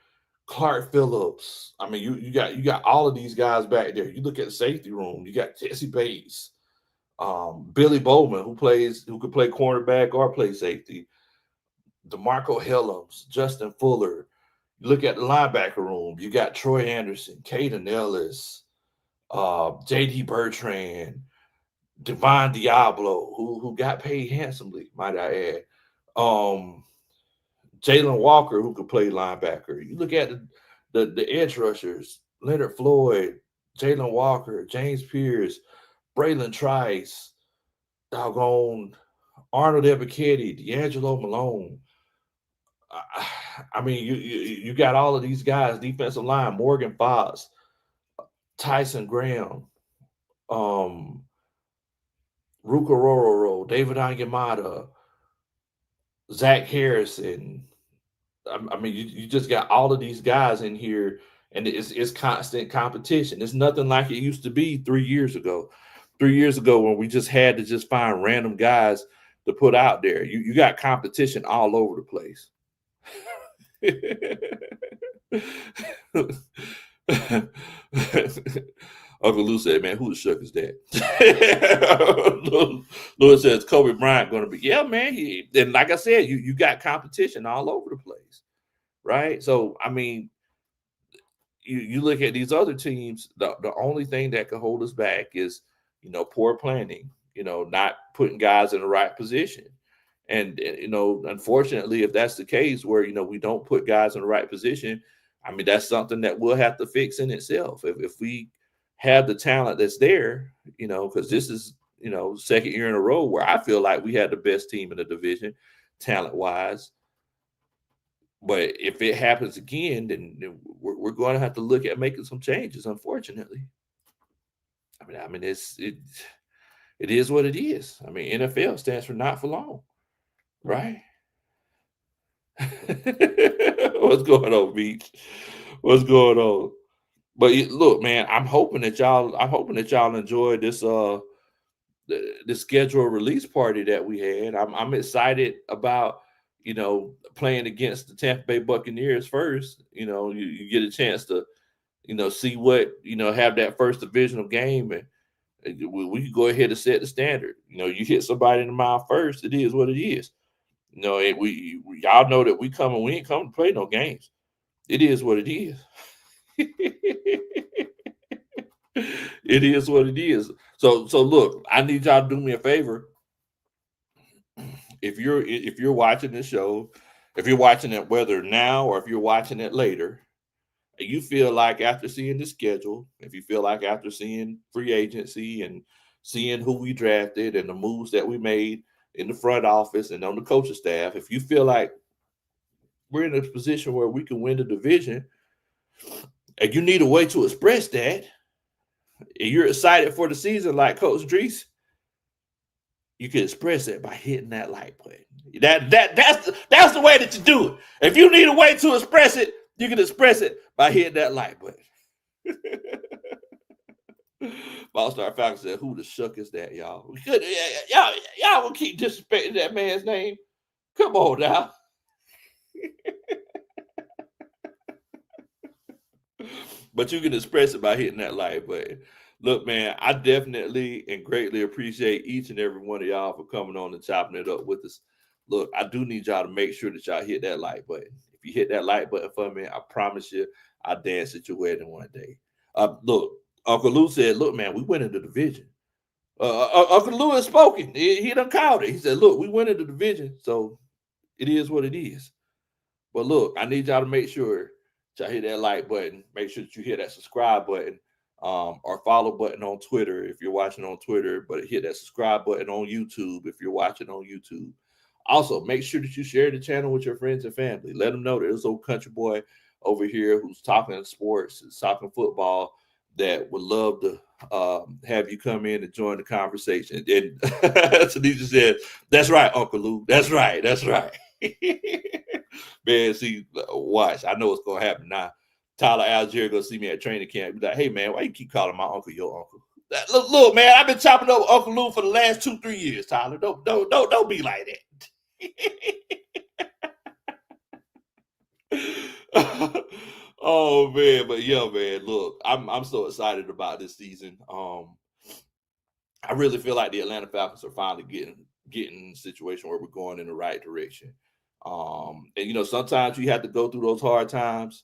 Clark Phillips. You got all of these guys back there. You look at the safety room. You got Jesse Bates, Billy Bowman, who could play cornerback or play safety. DeMarco Helms, Justin Fuller. You look at the linebacker room. You got Troy Anderson, Caden Ellis, J.D. Bertrand, Devon Diablo, who got paid handsomely, might I add. Jalen Walker, who could play linebacker. You look at the edge rushers, Leonard Floyd, Jalen Walker, James Pierce, Braylon Trice, doggone Arnold Ebiketie, D'Angelo Malone. You got all of these guys, defensive line, Morgan Fox, Tyson Graham, Ruka Rororo, David Onyemata, Zach Harrison. You just got all of these guys in here, and it's constant competition. It's nothing like it used to be 3 years ago. 3 years ago when we just had to just find random guys to put out there. You got competition all over the place. Uncle Lou said, man, who the shuck is that? Lewis says Kobe Bryant going to be, yeah, man. And like I said, you got competition all over the place, right? So, you look at these other teams, the only thing that can hold us back is, poor planning, not putting guys in the right position. And, unfortunately, if that's the case where, we don't put guys in the right position, that's something that we'll have to fix in itself. If we have the talent that's there, because this is, second year in a row where I feel like we had the best team in the division, talent-wise. But if it happens again, then we're going to have to look at making some changes, unfortunately. It is what it is. NFL stands for not for long. Right? What's going on, Beach? What's going on? But look, man, I'm hoping that y'all enjoyed this the schedule release party that we had. I'm excited about playing against the Tampa Bay Buccaneers first. You get a chance to see what have that first divisional game, and we can go ahead and set the standard. You hit somebody in the mouth first, it is what it is. Y'all know that we ain't coming to play no games. It is what it is. It is what it is. So look, I need y'all to do me a favor. If you're watching this show, if you're watching it whether now or if you're watching it later, and you feel like after seeing the schedule, if you feel like after seeing free agency and seeing who we drafted and the moves that we made in the front office and on the coaching staff, if you feel like we're in a position where we can win the division and you need a way to express that, and you're excited for the season like Coach Drees, you can express it by hitting that like button. That's the way that you do it. If you need a way to express it, you can express it by hitting that like button. All-Star Falcons said, "Who the shuck is that, y'all? We could, y'all will keep disrespecting that man's name. Come on now." But you can express it by hitting that like button. Look, man, I definitely and greatly appreciate each and every one of y'all for coming on and chopping it up with us. Look, I do need y'all to make sure that y'all hit that like button. If you hit that like button for me, I promise you, I'll dance at your wedding one day. Look, Uncle Lou said, "Look, man, we went in the division." Uncle Lou has spoken. He done called it. He said, "Look, we went in the division, so it is what it is." But look, I need y'all to make sure y'all hit that like button. Make sure that you hit that subscribe button or follow button on Twitter if you're watching on Twitter. But hit that subscribe button on YouTube if you're watching on YouTube. Also, make sure that you share the channel with your friends and family. Let them know that there's old country boy over here who's talking sports, talking football, that would love to have you come in and join the conversation. And Tanisha said, "That's right, Uncle Lou. That's right. That's right." Man, see, watch. I know what's going to happen now. Tyler Algier go see me at training camp. Be like, "Hey, man, why you keep calling my uncle your uncle?" Look, man, I've been chopping up Uncle Lou for the last 2-3 years, Tyler. Don't be like that. Oh man, but yeah, man. Look, I'm so excited about this season. I really feel like the Atlanta Falcons are finally getting in a situation where we're going in the right direction. And sometimes you have to go through those hard times,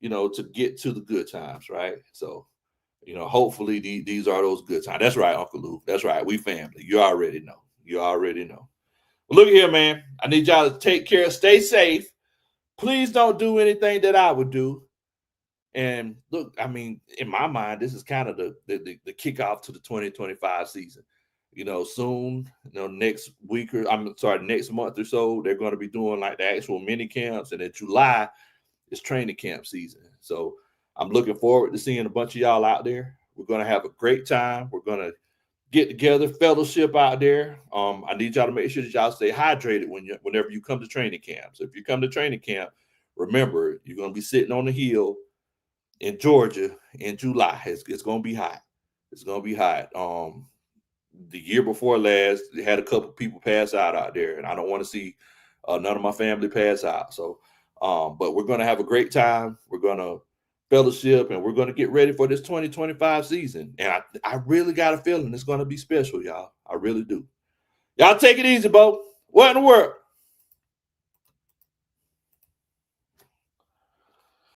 to get to the good times, right? So, hopefully these are those good times. That's right, Uncle Lou. That's right. We family. You already know. You already know. Well, look here, man. I need y'all to take care, stay safe. Please don't do anything that I would do. And look, I mean, in my mind, this is kind of the kickoff to the 2025 season. Soon, next week next month or so, they're going to be doing like the actual mini camps. And in July, it's training camp season. So I'm looking forward to seeing a bunch of y'all out there. We're going to have a great time. We're going to get together, fellowship out there. I need y'all to make sure that y'all stay hydrated whenever you come to training camp. So if you come to training camp, remember, you're going to be sitting on the hill in Georgia in July. It's going to be hot. It's going to be hot. The year before last, they had a couple people pass out there, and I don't want to see none of my family pass out. So, but we're going to have a great time. We're going to fellowship, and we're going to get ready for this 2025 season. And I really got a feeling it's going to be special, y'all. I really do. Y'all take it easy, Bo. What in the world?